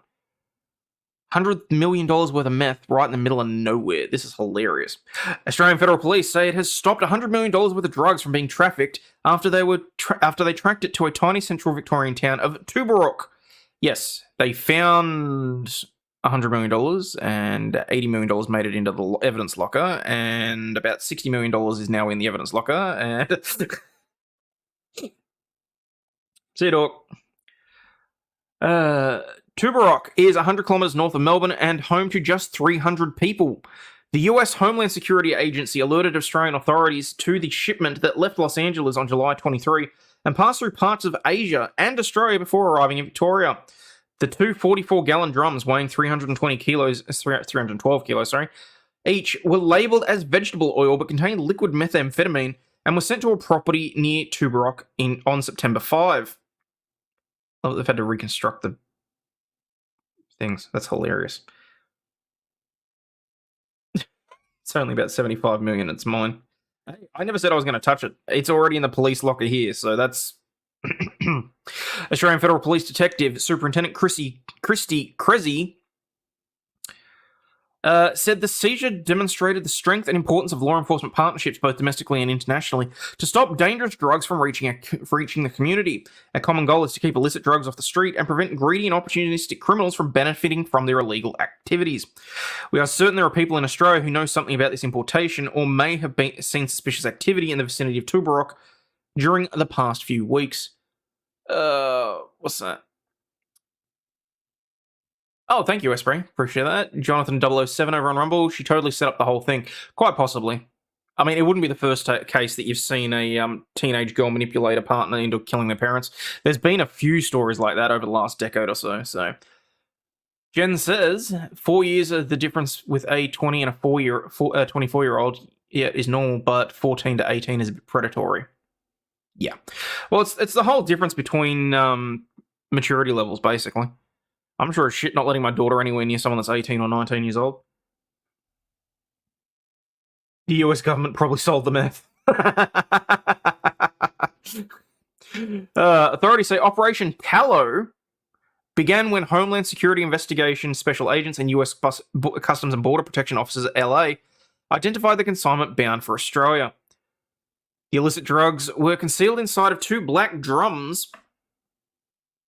$100 million worth of meth right in the middle of nowhere. This is hilarious. Australian Federal Police say it has stopped $100 million worth of drugs from being trafficked after they tracked it to a tiny central Victorian town of Tubarok. Yes, they found $100 million and $80 million made it into the evidence locker, and about $60 million is now in the evidence locker. And see you, Doc. Tubarok is 100 kilometers north of Melbourne and home to just 300 people. The US Homeland Security Agency alerted Australian authorities to the shipment that left Los Angeles on July 23 and passed through parts of Asia and Australia before arriving in Victoria. The two 44-gallon drums weighing 312 kilos, each were labelled as vegetable oil but contained liquid methamphetamine and were sent to a property near Tubarok on September 5. Oh, they've had to reconstruct the things. That's hilarious. It's only about 75 million. It's mine. I never said I was going to touch it. It's already in the police locker here, so that's... Australian Federal Police Detective Superintendent Christy Cressy said the seizure demonstrated the strength and importance of law enforcement partnerships, both domestically and internationally, to stop dangerous drugs from reaching the community. Our common goal is to keep illicit drugs off the street and prevent greedy and opportunistic criminals from benefiting from their illegal activities. We are certain there are people in Australia who know something about this importation or may have seen suspicious activity in the vicinity of Tubarok during the past few weeks. What's that? Oh, thank you, Esprit. Appreciate that. Jonathan007 over on Rumble. She totally set up the whole thing. Quite possibly. I mean, it wouldn't be the first case that you've seen a teenage girl manipulate a partner into killing their parents. There's been a few stories like that over the last decade or so. So, Jen says 4 years of the difference with a 20 and a 24-year-old is normal, but 14 to 18 is a bit predatory. Yeah. Well, it's the whole difference between maturity levels, basically. I'm sure as shit not letting my daughter anywhere near someone that's 18 or 19 years old. The US government probably sold the meth. Authorities say Operation Tallow began when Homeland Security Investigation Special Agents and US Customs and Border Protection officers at LA identified the consignment bound for Australia. The illicit drugs were concealed inside of two black drums,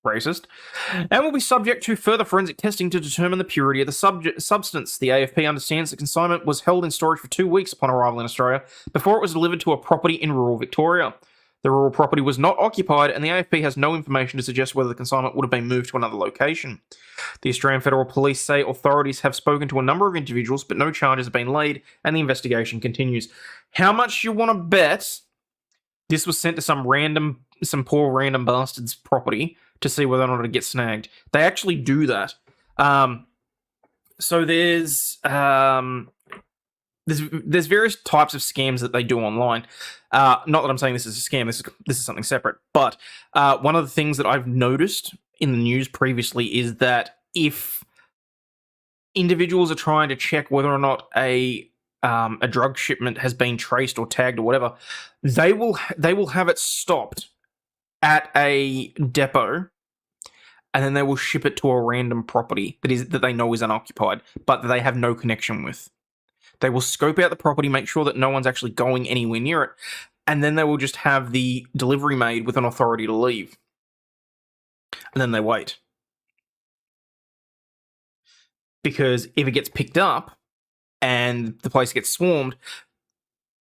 racist, and will be subject to further forensic testing to determine the purity of the substance. The AFP understands the consignment was held in storage for 2 weeks upon arrival in Australia before it was delivered to a property in rural Victoria. The rural property was not occupied, and the AFP has no information to suggest whether the consignment would have been moved to another location. The Australian Federal Police say authorities have spoken to a number of individuals, but no charges have been laid, and the investigation continues. How much you want to bet this was sent to some poor random bastard's property to see whether or not it gets snagged? They actually do that. So there's various types of scams that they do online. Not that I'm saying this is a scam. This is something separate. But one of the things that I've noticed in the news previously is that if individuals are trying to check whether or not a drug shipment has been traced or tagged or whatever, they will have it stopped at a depot, and then they will ship it to a random property that they know is unoccupied, but that they have no connection with. They will scope out the property, make sure that no one's actually going anywhere near it, and then they will just have the delivery made with an authority to leave. And then they wait. Because if it gets picked up and the place gets swarmed,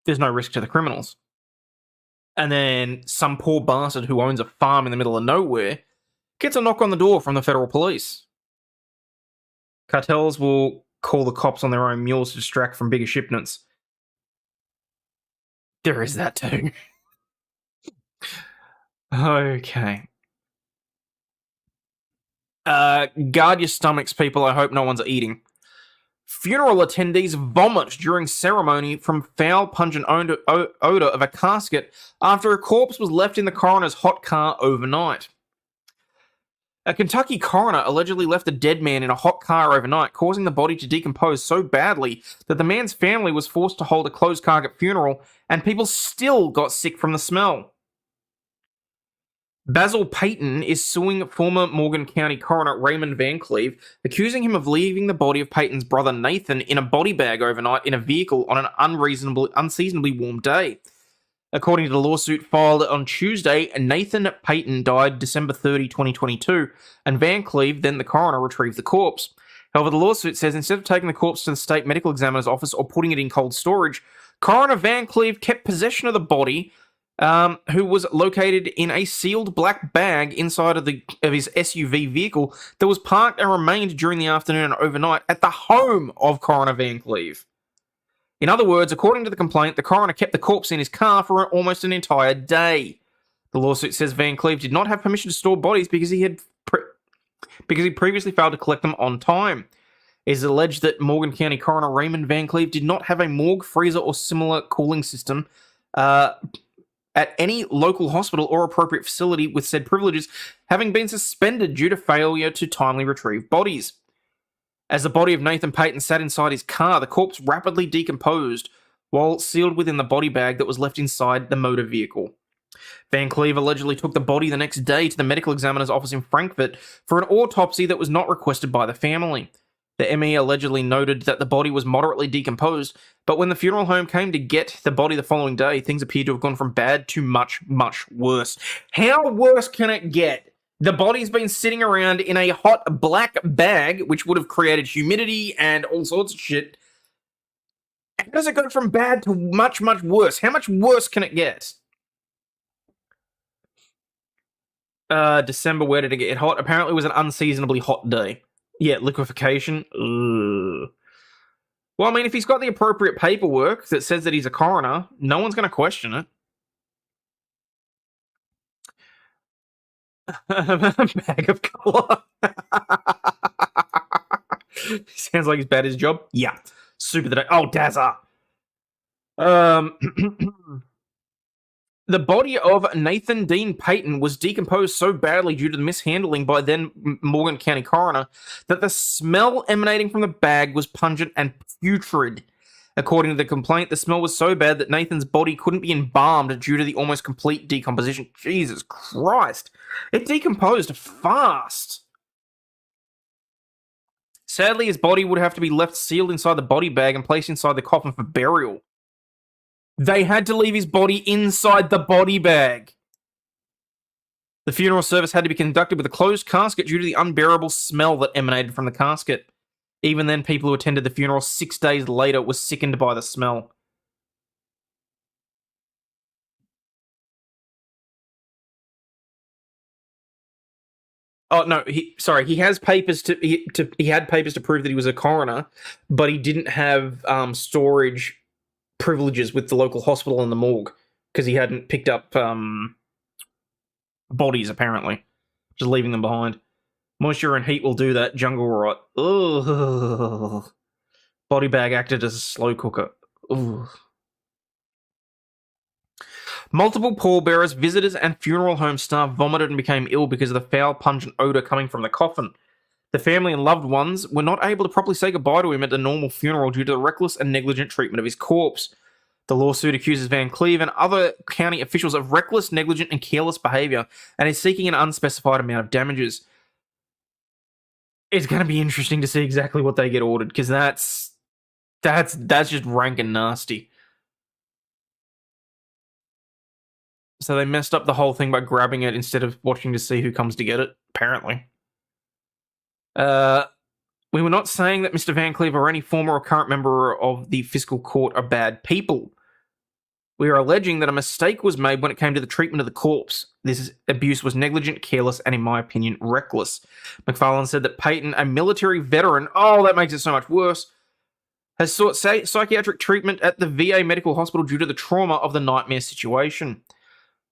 there's no risk to the criminals. And then some poor bastard who owns a farm in the middle of nowhere gets a knock on the door from the federal police. Cartels will call the cops on their own mules to distract from bigger shipments. There is that too. Okay. Guard your stomachs, people. I hope no one's eating. Funeral attendees vomit during ceremony from foul, pungent odor of a casket after a corpse was left in the coroner's hot car overnight. A Kentucky coroner allegedly left a dead man in a hot car overnight, causing the body to decompose so badly that the man's family was forced to hold a closed casket funeral, and people still got sick from the smell. Basil Payton is suing former Morgan County coroner Raymond Van Cleve, accusing him of leaving the body of Payton's brother Nathan in a body bag overnight in a vehicle on an unseasonably warm day. According to the lawsuit filed on Tuesday, Nathan Payton died December 30, 2022, and Van Cleve, then the coroner, retrieved the corpse. However, the lawsuit says instead of taking the corpse to the state medical examiner's office or putting it in cold storage, coroner Van Cleve kept possession of the body, who was located in a sealed black bag inside of his SUV vehicle that was parked and remained during the afternoon and overnight at the home of coroner Van Cleve. In other words, according to the complaint, the coroner kept the corpse in his car for almost an entire day. The lawsuit says Van Cleve did not have permission to store bodies because he previously failed to collect them on time. It is alleged that Morgan County coroner Raymond Van Cleve did not have a morgue, freezer, or similar cooling system at any local hospital or appropriate facility, with said privileges having been suspended due to failure to timely retrieve bodies. As the body of Nathan Payton sat inside his car, the corpse rapidly decomposed while sealed within the body bag that was left inside the motor vehicle. Van Cleve allegedly took the body the next day to the medical examiner's office in Frankfurt for an autopsy that was not requested by the family. The ME allegedly noted that the body was moderately decomposed, but when the funeral home came to get the body the following day, things appeared to have gone from bad to much, much worse. How worse can it get? The body's been sitting around in a hot black bag, which would have created humidity and all sorts of shit. How does it go from bad to much, much worse? How much worse can it get? December, where did it get hot? Apparently it was an unseasonably hot day. Yeah, liquefaction. Ugh. Well, I mean, if he's got the appropriate paperwork that says that he's a coroner, no one's going to question it. Bag of color. Sounds like he's bad at his job. Yeah. Super the day. Oh, Dazza. The body of Nathan Dean Payton was decomposed so badly due to the mishandling by then Morgan County coroner that the smell emanating from the bag was pungent and putrid. According to the complaint, the smell was so bad that Nathan's body couldn't be embalmed due to the almost complete decomposition. Jesus Christ. It decomposed fast. Sadly, his body would have to be left sealed inside the body bag and placed inside the coffin for burial. They had to leave his body inside the body bag. The funeral service had to be conducted with a closed casket due to the unbearable smell that emanated from the casket. Even then, people who attended the funeral 6 days later were sickened by the smell. Oh no, he has papers he had papers to prove that he was a coroner, but he didn't have storage privileges with the local hospital and the morgue because he hadn't picked up bodies, apparently, just leaving them behind. Moisture and heat will do that. Jungle rot. Ugh. Body bag acted as a slow cooker. Ugh. Multiple pallbearers, visitors, and funeral home staff vomited and became ill because of the foul, pungent odor coming from the coffin. The family and loved ones were not able to properly say goodbye to him at a normal funeral due to the reckless and negligent treatment of his corpse. The lawsuit accuses Van Cleve and other county officials of reckless, negligent, and careless behaviour and is seeking an unspecified amount of damages. It's going to be interesting to see exactly what they get ordered, because that's just rank and nasty. So they messed up the whole thing by grabbing it instead of watching to see who comes to get it, apparently. We were not saying that Mr. Van Cleve or any former or current member of the fiscal court are bad people. We are alleging that a mistake was made when it came to the treatment of the corpse. This abuse was negligent, careless, and in my opinion, reckless. McFarlane said that Payton, a military veteran, oh, that makes it so much worse, has sought psychiatric treatment at the VA medical hospital due to the trauma of the nightmare situation.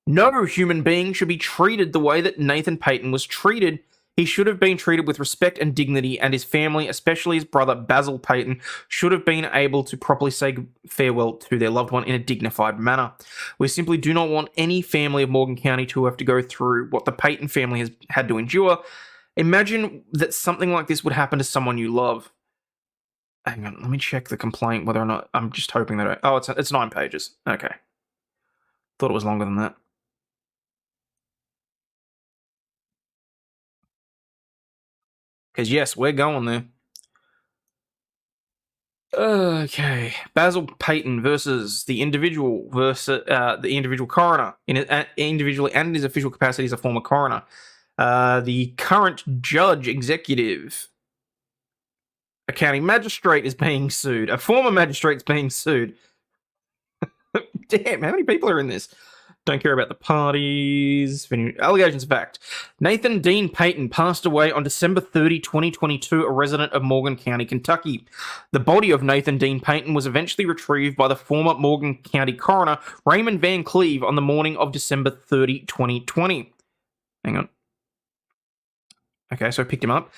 No human being should be treated the way that Nathan Payton was treated. He should have been treated with respect and dignity, and his family, especially his brother Basil Peyton, should have been able to properly say farewell to their loved one in a dignified manner. We simply do not want any family of Morgan County to have to go through what the Peyton family has had to endure. Imagine that something like this would happen to someone you love. Hang on, let me check the complaint, whether or not... I'm just hoping that... it's 9 pages. Okay. Thought it was longer than that. Because yes, we're going there. Okay, Basil Peyton versus the individual coroner individually and in his official capacity as a former coroner. The current judge executive, a county magistrate, is being sued. A former magistrate is being sued. Damn, how many people are in this? Don't care about the parties. Allegations of fact. Nathan Dean Peyton passed away on December 30, 2022, a resident of Morgan County, Kentucky. The body of Nathan Dean Peyton was eventually retrieved by the former Morgan County coroner, Raymond Van Cleve, on the morning of December 30, 2020. Hang on. Okay, so I picked him up.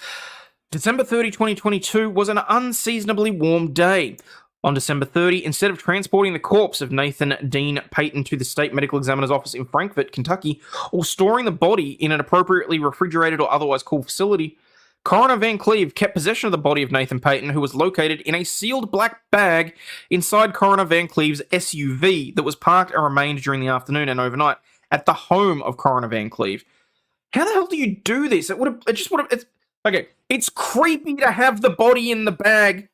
December 30, 2022 was an unseasonably warm day. On December 30, instead of transporting the corpse of Nathan Dean Peyton to the state medical examiner's office in Frankfort, Kentucky, or storing the body in an appropriately refrigerated or otherwise cool facility, Coroner Van Cleve kept possession of the body of Nathan Peyton, who was located in a sealed black bag inside Coroner Van Cleve's SUV that was parked and remained during the afternoon and overnight at the home of Coroner Van Cleve. How the hell do you do this? It's creepy to have the body in the bag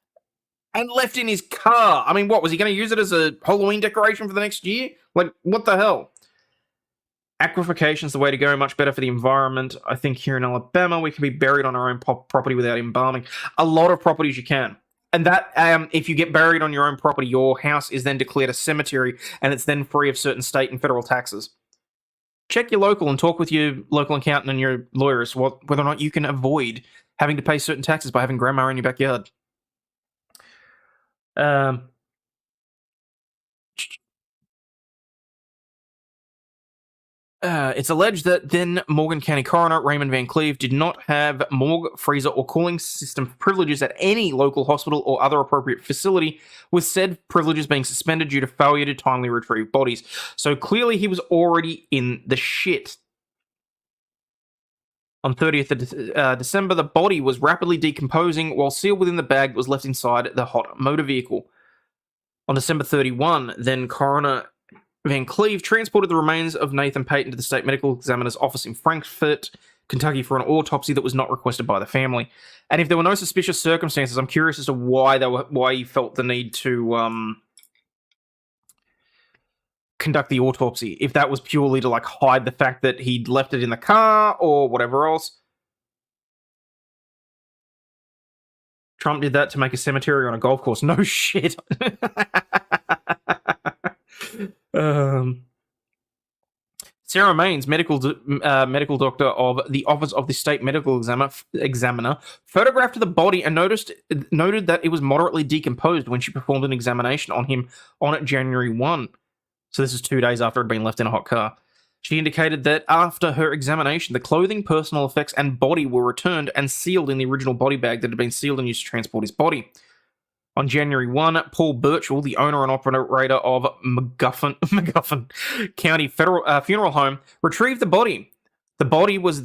and left in his car. I mean, what, was he going to use it as a Halloween decoration for the next year? Like, what the hell? Aquafication's the way to go, much better for the environment. I think here in Alabama, we can be buried on our own property without embalming. A lot of properties you can. And that, if you get buried on your own property, your house is then declared a cemetery, and it's then free of certain state and federal taxes. Check your local and talk with your local accountant and your lawyers whether or not you can avoid having to pay certain taxes by having grandma in your backyard. It's alleged that then Morgan County coroner Raymond Van Cleve did not have morgue, freezer, or cooling system privileges at any local hospital or other appropriate facility, with said privileges being suspended due to failure to timely retrieve bodies. So clearly he was already in the shit. On 30th of December, the body was rapidly decomposing while sealed within the bag that was left inside the hot motor vehicle. On December 31, then Coroner Van Cleve transported the remains of Nathan Peyton to the state medical examiner's office in Frankfort, Kentucky, for an autopsy that was not requested by the family. And if there were no suspicious circumstances, I'm curious as to why he felt the need to conduct the autopsy. If that was purely to hide the fact that he'd left it in the car or whatever else. Trump did that to make a cemetery on a golf course. No shit. Sarah Maines, medical doctor of the Office of the State Medical Examiner, photographed the body and noted that it was moderately decomposed when she performed an examination on him on January 1. So this is 2 days after it had been left in a hot car. She indicated that after her examination, the clothing, personal effects, and body were returned and sealed in the original body bag that had been sealed and used to transport his body. On January 1, Paul Birchall, the owner and operator of McGuffin County Funeral Home, retrieved the body. The body was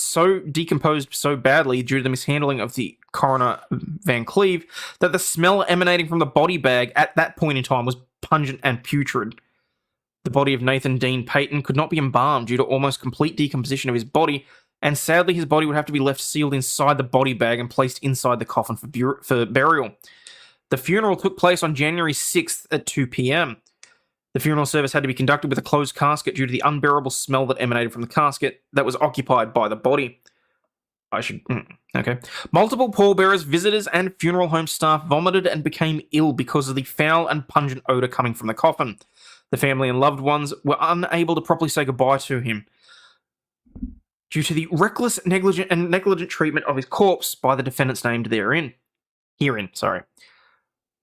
so decomposed so badly due to the mishandling of the coroner Van Cleve that the smell emanating from the body bag at that point in time was pungent and putrid. The body of Nathan Dean Peyton could not be embalmed due to almost complete decomposition of his body, and sadly his body would have to be left sealed inside the body bag and placed inside the coffin for burial. The funeral took place on January 6th at 2 p.m. The funeral service had to be conducted with a closed casket due to the unbearable smell that emanated from the casket that was occupied by the body. Okay. Multiple pallbearers, visitors, and funeral home staff vomited and became ill because of the foul and pungent odor coming from the coffin. The family and loved ones were unable to properly say goodbye to him due to the reckless, negligent treatment of his corpse by the defendants named herein.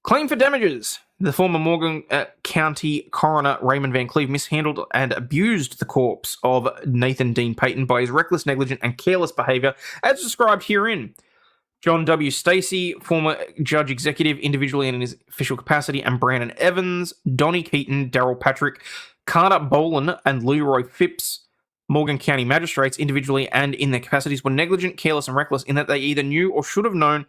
Claim for damages. The former Morgan County coroner Raymond Van Cleve mishandled and abused the corpse of Nathan Dean Payton by his reckless, negligent, and careless behavior, as described herein. John W. Stacey, former judge executive, individually and in his official capacity, and Brandon Evans, Donnie Keaton, Daryl Patrick, Carter Boland, and Leroy Phipps, Morgan County magistrates, individually and in their capacities, were negligent, careless, and reckless in that they either knew or should have known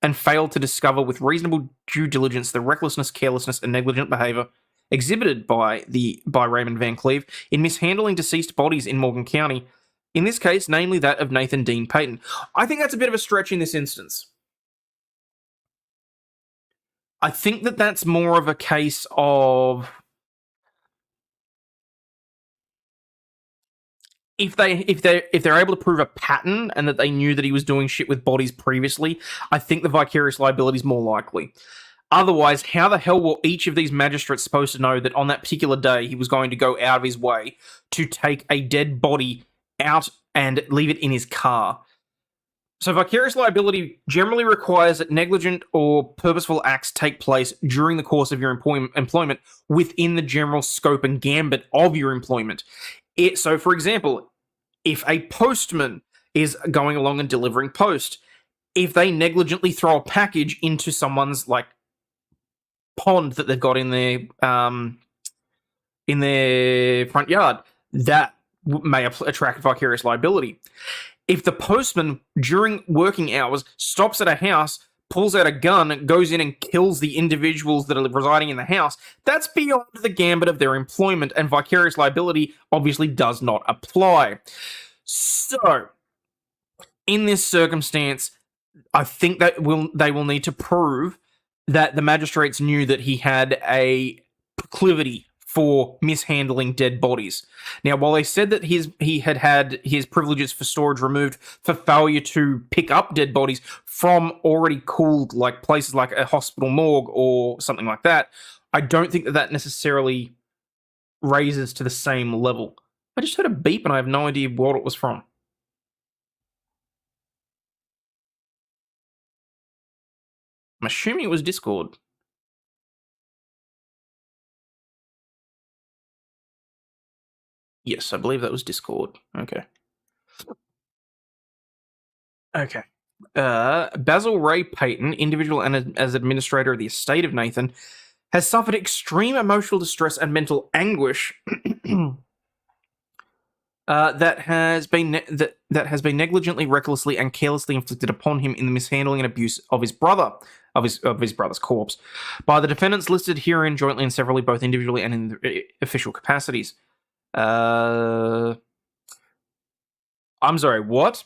and failed to discover with reasonable due diligence the recklessness, carelessness, and negligent behavior exhibited by Raymond Van Cleve in mishandling deceased bodies in Morgan County, in this case, namely that of Nathan Dean Payton. I think that's a bit of a stretch in this instance. I think that that's more of a case of if they're able to prove a pattern and that they knew that he was doing shit with bodies previously, I think the vicarious liability is more likely. Otherwise, how the hell were each of these magistrates supposed to know that on that particular day he was going to go out of his way to take a dead body out and leave it in his car? So vicarious liability generally requires that negligent or purposeful acts take place during the course of your employment within the general scope and gambit of your employment. So, for example, if a postman is going along and delivering post, if they negligently throw a package into someone's like pond that they've got in their front yard, that may attract vicarious liability. If the postman during working hours stops at a house, pulls out a gun, goes in and kills the individuals that are residing in the house, that's beyond the gambit of their employment, and vicarious liability obviously does not apply. So, in this circumstance, I think that they will need to prove that the magistrates knew that he had a proclivity for mishandling dead bodies. Now, while they said that he had his privileges for storage removed for failure to pick up dead bodies from already cooled like places like a hospital morgue or something like that, I don't think that necessarily raises to the same level. I just heard a beep and I have no idea what it was from. I'm assuming it was Discord. Yes, I believe that was Discord. Okay. Basil Ray Payton, individual and as administrator of the estate of Nathan, has suffered extreme emotional distress and mental anguish that has been negligently, recklessly, and carelessly inflicted upon him in the mishandling and abuse of his brother's corpse by the defendants listed herein jointly and severally, both individually and in their official capacities. I'm sorry, what?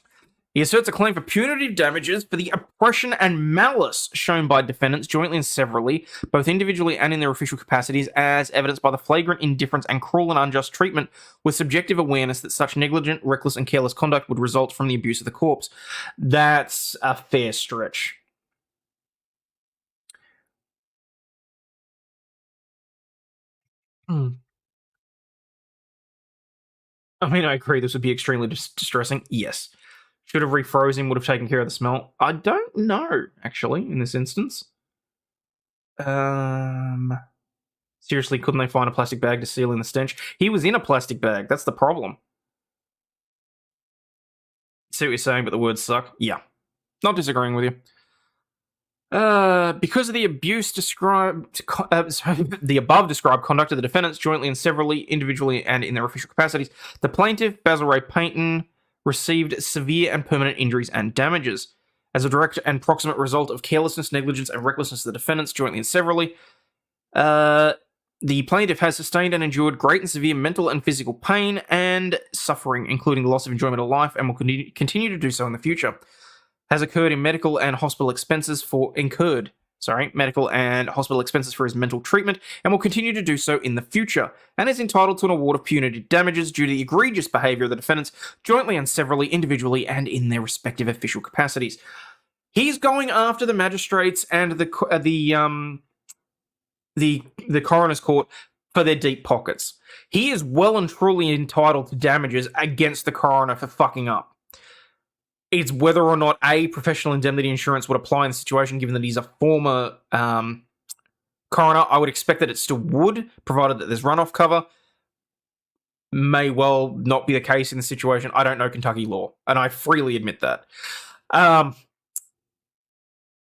He asserts a claim for punitive damages for the oppression and malice shown by defendants jointly and severally, both individually and in their official capacities, as evidenced by the flagrant indifference and cruel and unjust treatment with subjective awareness that such negligent, reckless, and careless conduct would result from the abuse of the corpse. That's a fair stretch. I mean, I agree this would be extremely distressing. Yes. Should have refroze him, would have taken care of the smell. I don't know, actually, in this instance. Seriously, couldn't they find a plastic bag to seal in the stench? He was in a plastic bag. That's the problem. See what you're saying, but the words suck. Yeah. Not disagreeing with you. Because of the abuse described, the above described conduct of the defendants jointly and severally, individually, and in their official capacities, the plaintiff, Basil Ray Payton, received severe and permanent injuries and damages. As a direct and proximate result of carelessness, negligence, and recklessness of the defendants jointly and severally, the plaintiff has sustained and endured great and severe mental and physical pain and suffering, including the loss of enjoyment of life, and will continue to do so in the future. Has occurred in medical and hospital expenses for his mental treatment, and will continue to do so in the future, and is entitled to an award of punitive damages due to the egregious behaviour of the defendants, jointly and severally, individually, and in their respective official capacities. He's going after the magistrates and the coroner's court for their deep pockets. He is well and truly entitled to damages against the coroner for fucking up. It's whether or not professional indemnity insurance would apply in the situation, given that he's a former Coroner, I would expect that it still would, provided that there's runoff cover. May well not be the case in the situation. I don't know Kentucky law, and I freely admit that.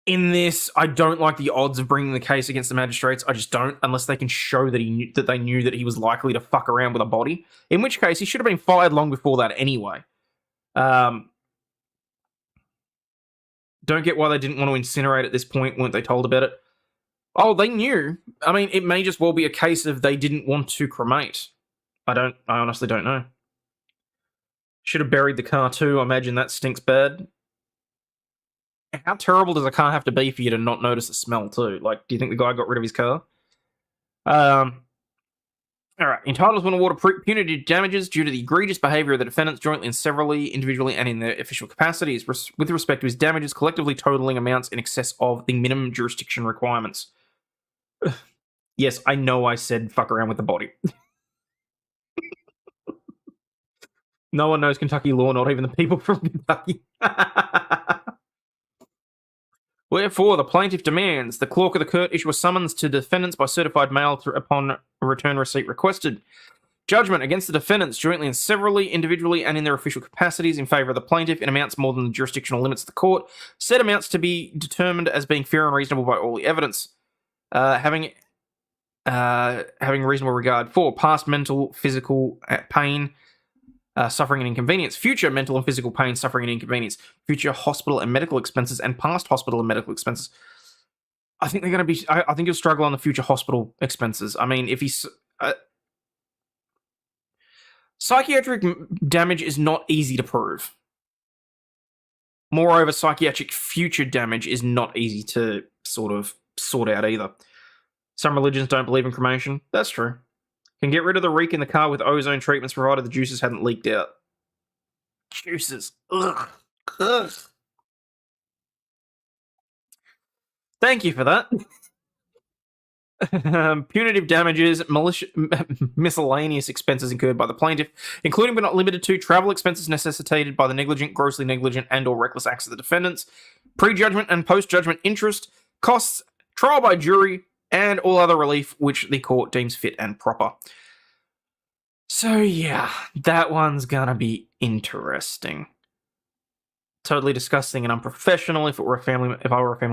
In this, I don't like the odds of bringing the case against the magistrates. I just don't, unless they can show that they knew that he was likely to fuck around with a body. In which case, he should have been fired long before that anyway. Don't get why they didn't want to incinerate at this point. Weren't they told about it? Oh, they knew. I mean, it may just well be a case of they didn't want to cremate. I honestly don't know. Should have buried the car too. I imagine that stinks bad. How terrible does a car have to be for you to not notice the smell too? Like, do you think the guy got rid of his car? All right. Entitled to an award of punitive damages due to the egregious behaviour of the defendants jointly and severally, individually, and in their official capacities, with respect to his damages collectively totaling amounts in excess of the minimum jurisdiction requirements. Yes, I know I said fuck around with the body. No one knows Kentucky law, not even the people from Kentucky. Wherefore, the plaintiff demands the clerk of the court issue a summons to defendants by certified mail upon return receipt requested. Judgment against the defendants jointly and severally, individually, and in their official capacities in favour of the plaintiff in amounts more than the jurisdictional limits of the court. Said amounts to be determined as being fair and reasonable by all the evidence. Having reasonable regard for past mental, physical pain, suffering and inconvenience, future mental and physical pain, suffering and inconvenience, future hospital and medical expenses, and past hospital and medical expenses. I think they're going to be. I think he'll struggle on the future hospital expenses. I mean, if he's psychiatric damage is not easy to prove. Moreover, psychiatric future damage is not easy to sort out either. Some religions don't believe in cremation. That's true. Can get rid of the reek in the car with ozone treatments provided the juices hadn't leaked out. Juices. Ugh. Ugh. Thank you for that. Punitive damages, miscellaneous expenses incurred by the plaintiff, including but not limited to travel expenses necessitated by the negligent, grossly negligent, and or reckless acts of the defendants, pre-judgment and post-judgment interest, costs, trial by jury, and all other relief which the court deems fit and proper. So yeah, that one's gonna be interesting. Totally disgusting and unprofessional. If I were a family,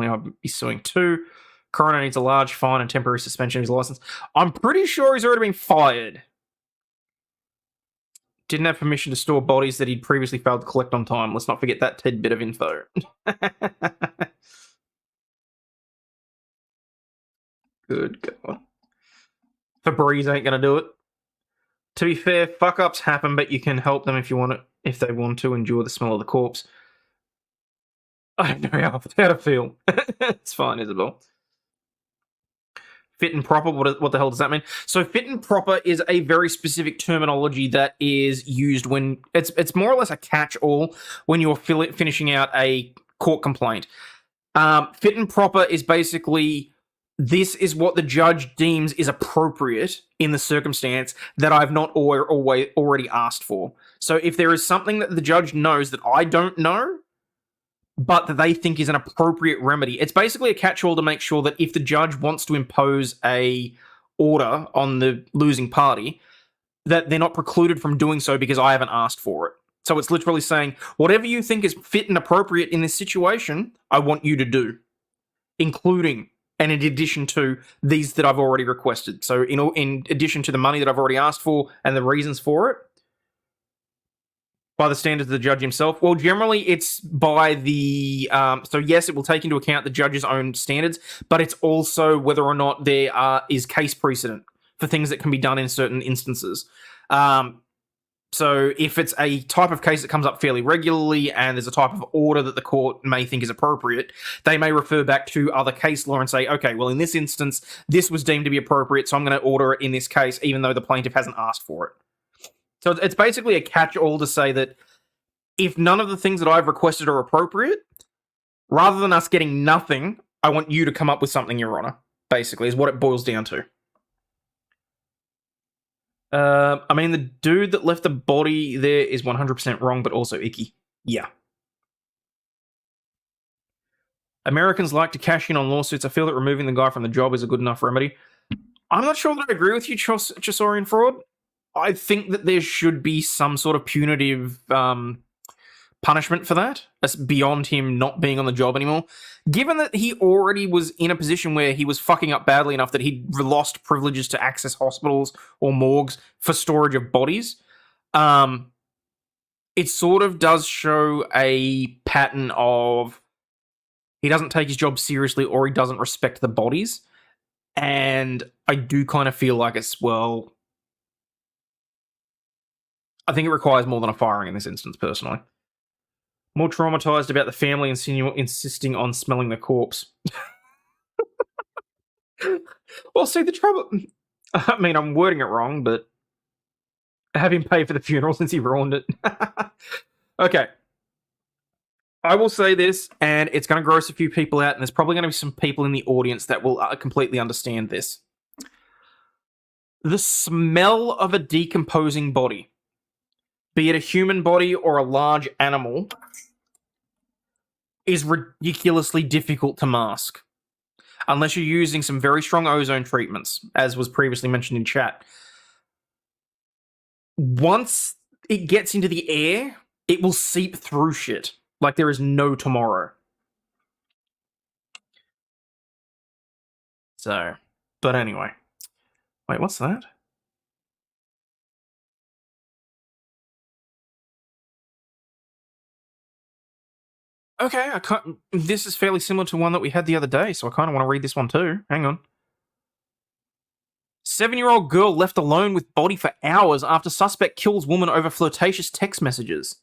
I'd be suing too. Coroner needs a large fine and temporary suspension of his license. I'm pretty sure he's already been fired. Didn't have permission to store bodies that he'd previously failed to collect on time. Let's not forget that tidbit of info. Good God. Febreze ain't gonna do it. To be fair, fuck-ups happen, but you can help them if they want to endure the smell of the corpse. I don't know how to feel. It's fine, Isabel. Fit and proper, what the hell does that mean? So fit and proper is a very specific terminology that is used when it's more or less a catch-all when you're finishing out a court complaint. Fit and proper is basically, this is what the judge deems is appropriate in the circumstance that I've not already asked for. So if there is something that the judge knows that I don't know, but that they think is an appropriate remedy, it's basically a catch-all to make sure that if the judge wants to impose a order on the losing party, that they're not precluded from doing so because I haven't asked for it. So it's literally saying, whatever you think is fit and appropriate in this situation, I want you to do, including and in addition to these that I've already requested. So in addition to the money that I've already asked for and the reasons for it, by the standards of the judge himself. Well, generally it's by the, so yes, it will take into account the judge's own standards, but it's also whether or not there is case precedent for things that can be done in certain instances. So if it's a type of case that comes up fairly regularly and there's a type of order that the court may think is appropriate, they may refer back to other case law and say, okay, well, in this instance, this was deemed to be appropriate, so I'm going to order it in this case, even though the plaintiff hasn't asked for it. So it's basically a catch-all to say that if none of the things that I've requested are appropriate, rather than us getting nothing, I want you to come up with something, Your Honor, basically, is what it boils down to. I mean, the dude that left the body there is 100% wrong, but also icky. Yeah. Americans like to cash in on lawsuits. I feel that removing the guy from the job is a good enough remedy. I'm not sure that I agree with you, Chosorian Fraud. I think that there should be some sort of punitive punishment for that. That's beyond him not being on the job anymore. Given that he already was in a position where he was fucking up badly enough that he'd lost privileges to access hospitals or morgues for storage of bodies, it sort of does show a pattern of he doesn't take his job seriously or he doesn't respect the bodies. And I do kind of feel like it's, well, I think it requires more than a firing in this instance, personally. More traumatized about the family insisting on smelling the corpse. Well, see, the trouble... I mean, I'm wording it wrong, but have him pay for the funeral since he ruined it. Okay. I will say this, and it's going to gross a few people out, and there's probably going to be some people in the audience that will completely understand this. The smell of a decomposing body, be it a human body or a large animal, is ridiculously difficult to mask. Unless you're using some very strong ozone treatments, as was previously mentioned in chat. Once it gets into the air, it will seep through shit like there is no tomorrow. So, but anyway. Wait, what's that? Okay, this is fairly similar to one that we had the other day, so I kind of want to read this one too. Hang on. 7-year-old girl left alone with body for hours after suspect kills woman over flirtatious text messages.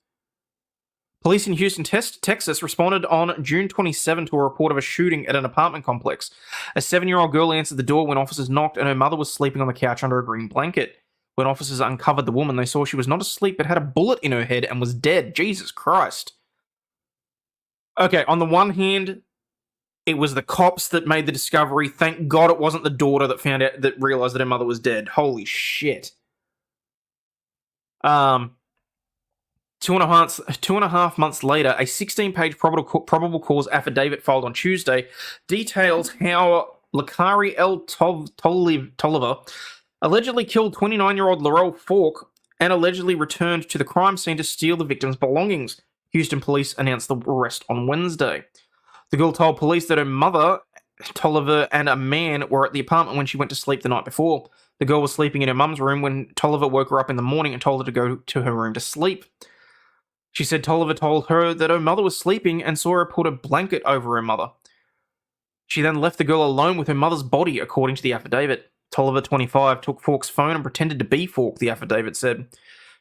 Police in Houston, Texas responded on June 27 to a report of a shooting at an apartment complex. A 7-year-old girl answered the door when officers knocked and her mother was sleeping on the couch under a green blanket. When officers uncovered the woman, they saw she was not asleep but had a bullet in her head and was dead. Jesus Christ. Okay, on the one hand, it was the cops that made the discovery. Thank God it wasn't the daughter that realized that her mother was dead. Holy shit. 2.5 months later, a 16-page probable cause affidavit filed on Tuesday details how Lakari L. Tolliver allegedly killed 29-year-old Laurel Falk and allegedly returned to the crime scene to steal the victim's belongings. Houston police announced the arrest on Wednesday. The girl told police that her mother, Tolliver, and a man were at the apartment when she went to sleep the night before. The girl was sleeping in her mum's room when Tolliver woke her up in the morning and told her to go to her room to sleep. She said Tolliver told her that her mother was sleeping and saw her put a blanket over her mother. She then left the girl alone with her mother's body, according to the affidavit. Tolliver, 25, took Falk's phone and pretended to be Falk, the affidavit said.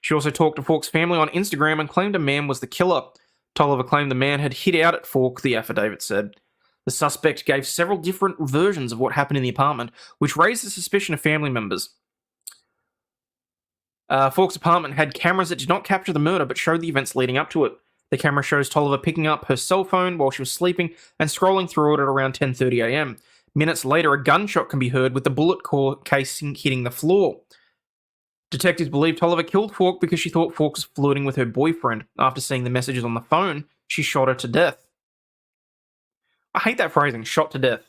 She also talked to Falk's family on Instagram and claimed a man was the killer. Tolliver claimed the man had hid out at Falk, the affidavit said. The suspect gave several different versions of what happened in the apartment, which raised the suspicion of family members. Falk's apartment had cameras that did not capture the murder but showed the events leading up to it. The camera shows Tolliver picking up her cell phone while she was sleeping and scrolling through it at around 10:30 a.m. Minutes later, a gunshot can be heard with the bullet casing hitting the floor. Detectives believe Tolliver killed Falk because she thought Falk was flirting with her boyfriend. After seeing the messages on the phone, she shot her to death. I hate that phrasing, shot to death.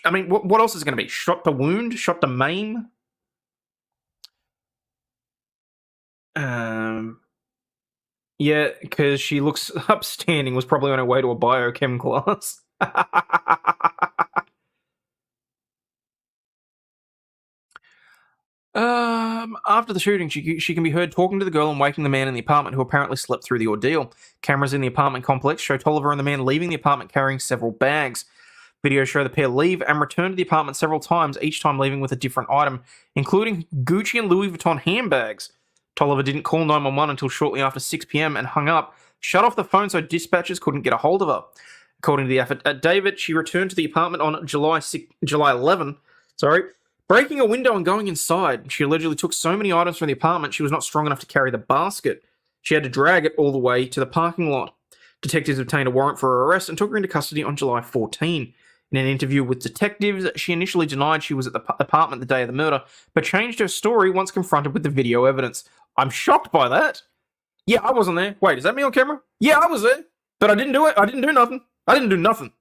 I mean, what else is it going to be? Shot to wound? Shot to maim? Yeah, because she looks upstanding, was probably on her way to a biochem class. After the shooting, she can be heard talking to the girl and waking the man in the apartment who apparently slept through the ordeal. Cameras in the apartment complex show Tolliver and the man leaving the apartment carrying several bags. Videos show the pair leave and return to the apartment several times, each time leaving with a different item, including Gucci and Louis Vuitton handbags. Tolliver didn't call 911 until shortly after 6 p.m. and hung up, shut off the phone so dispatchers couldn't get a hold of her. According to the affidavit, she returned to the apartment on July 11, breaking a window and going inside. She allegedly took so many items from the apartment she was not strong enough to carry the basket. She had to drag it all the way to the parking lot. Detectives obtained a warrant for her arrest and took her into custody on July 14. In an interview with detectives, she initially denied she was at the apartment the day of the murder, but changed her story once confronted with the video evidence. I'm shocked by that. Yeah, I wasn't there. Wait, is that me on camera? Yeah, I was there. But I didn't do it. I didn't do nothing. I didn't do nothing.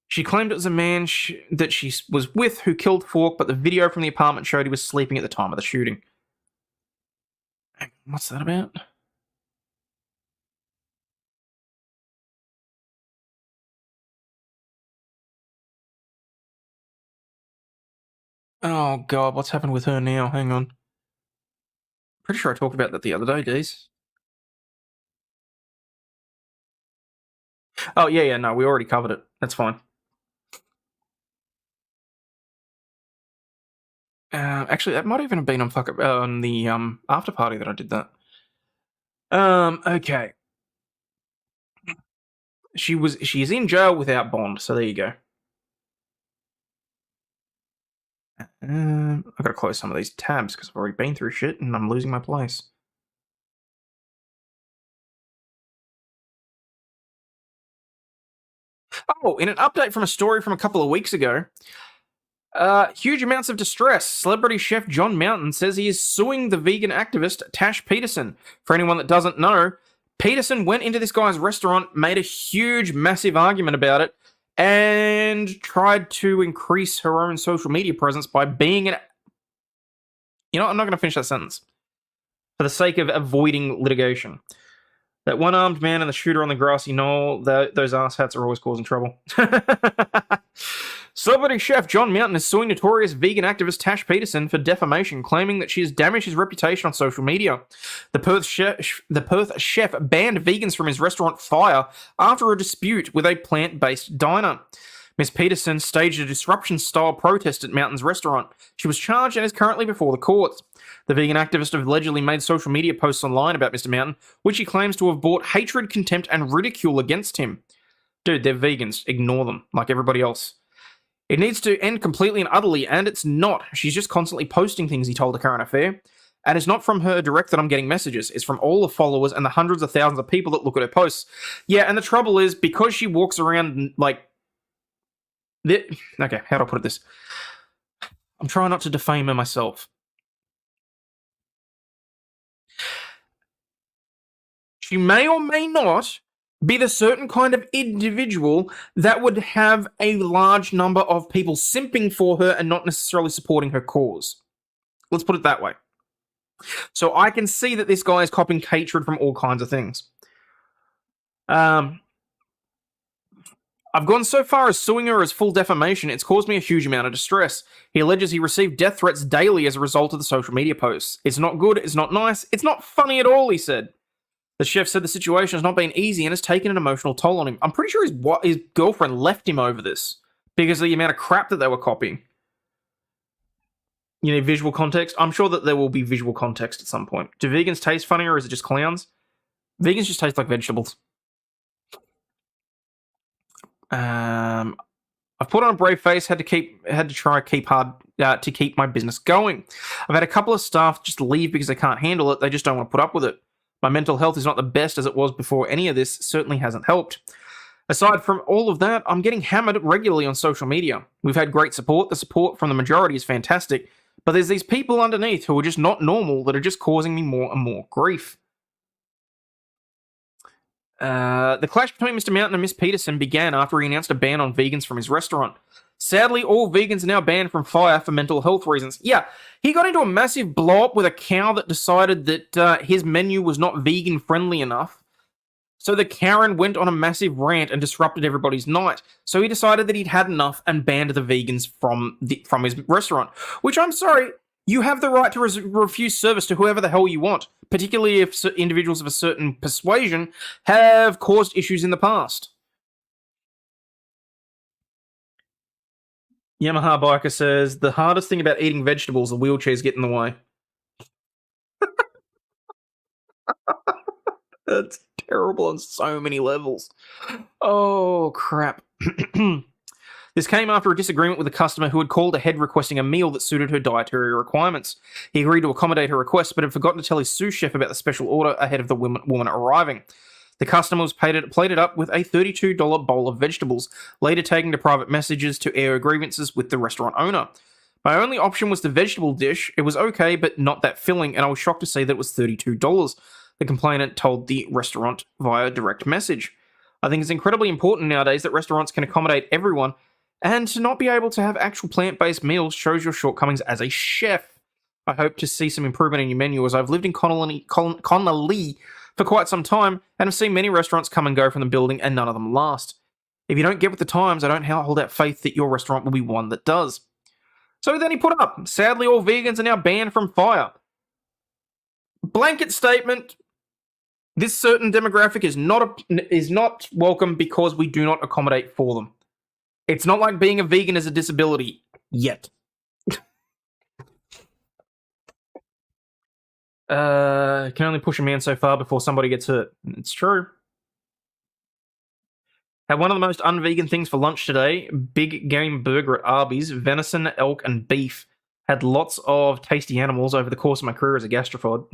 She claimed it was a man that she was with who killed Falk, but the video from the apartment showed he was sleeping at the time of the shooting. What's that about? Oh, God, what's happened with her now? Hang on. Pretty sure I talked about that the other day, Deez. Oh, yeah, no, we already covered it. That's fine. Actually, that might even have been on the after party that I did that. Okay. She's in jail without bond, so there you go. I've got to close some of these tabs because I've already been through shit and I'm losing my place. Oh, in an update from a story from a couple of weeks ago, huge amounts of distress. Celebrity chef John Mountain says he is suing the vegan activist Tash Peterson. For anyone that doesn't know, Peterson went into this guy's restaurant, made a huge, massive argument about it, and tried to increase her own social media presence by being an... You know, I'm not going to finish that sentence for the sake of avoiding litigation. That one-armed man and the shooter on the grassy knoll, those asshats are always causing trouble. Celebrity chef John Mountain is suing notorious vegan activist Tash Peterson for defamation, claiming that she has damaged his reputation on social media. The Perth chef banned vegans from his restaurant Fire after a dispute with a plant-based diner. Miss Peterson staged a disruption-style protest at Mountain's restaurant. She was charged and is currently before the courts. The vegan activist allegedly made social media posts online about Mr. Mountain, which he claims to have brought hatred, contempt, and ridicule against him. Dude, they're vegans. Ignore them, like everybody else. It needs to end completely and utterly, and it's not. She's just constantly posting things, he told The Current Affair. And it's not from her direct that I'm getting messages. It's from all the followers and the hundreds of thousands of people that look at her posts. Yeah, and the trouble is, because she walks around, like... Okay, how do I put this? I'm trying not to defame her myself. She may or may not be the certain kind of individual that would have a large number of people simping for her and not necessarily supporting her cause. Let's put it that way. So I can see that this guy is copying hatred from all kinds of things. I've gone so far as suing her as full defamation, it's caused me a huge amount of distress. He alleges he received death threats daily as a result of the social media posts. It's not good, it's not nice, it's not funny at all, he said. The chef said the situation has not been easy and has taken an emotional toll on him. I'm pretty sure his girlfriend left him over this because of the amount of crap that they were copying. You need visual context? I'm sure that there will be visual context at some point. Do vegans taste funny or is it just clowns? Vegans just taste like vegetables. I've put on a brave face. Had to try keep hard to keep my business going. I've had a couple of staff just leave because they can't handle it. They just don't want to put up with it. My mental health is not the best as it was before any of this. Certainly hasn't helped. Aside from all of that, I'm getting hammered regularly on social media. We've had great support. The support from the majority is fantastic. But there's these people underneath who are just not normal that are just causing me more and more grief. The clash between Mr. Mountain and Miss Peterson began after he announced a ban on vegans from his restaurant. Sadly, all vegans are now banned from Fire for mental health reasons. Yeah, he got into a massive blow-up with a cow that decided that his menu was not vegan-friendly enough. So the Karen went on a massive rant and disrupted everybody's night. So he decided that he'd had enough and banned the vegans from his restaurant. Which, I'm sorry, you have the right to refuse service to whoever the hell you want, particularly if individuals of a certain persuasion have caused issues in the past. Yamaha Biker says, the hardest thing about eating vegetables, the wheelchairs get in the way. That's terrible on so many levels. Oh, crap. This came after a disagreement with a customer who had called ahead requesting a meal that suited her dietary requirements. He agreed to accommodate her request, but had forgotten to tell his sous chef about the special order ahead of the woman arriving. The customer was plated up with a $32 bowl of vegetables, later taking to private messages to air grievances with the restaurant owner. My only option was the vegetable dish. It was okay, but not that filling, and I was shocked to see that it was $32. The complainant told the restaurant via direct message. I think it's incredibly important nowadays that restaurants can accommodate everyone, and to not be able to have actual plant-based meals shows your shortcomings as a chef. I hope to see some improvement in your menu, as I've lived in Connolly for quite some time, and have seen many restaurants come and go from the building, and none of them last. If you don't get with the times, I don't hold out faith that your restaurant will be one that does. So then he put up, sadly all vegans are now banned from fire. Blanket statement, this certain demographic is not welcome because we do not accommodate for them. It's not like being a vegan is a disability, yet. Can only push a man so far before somebody gets hurt. It's true. Had one of the most unvegan things for lunch today. Big game burger at Arby's. Venison, elk, and beef. Had lots of tasty animals over the course of my career as a gastropod.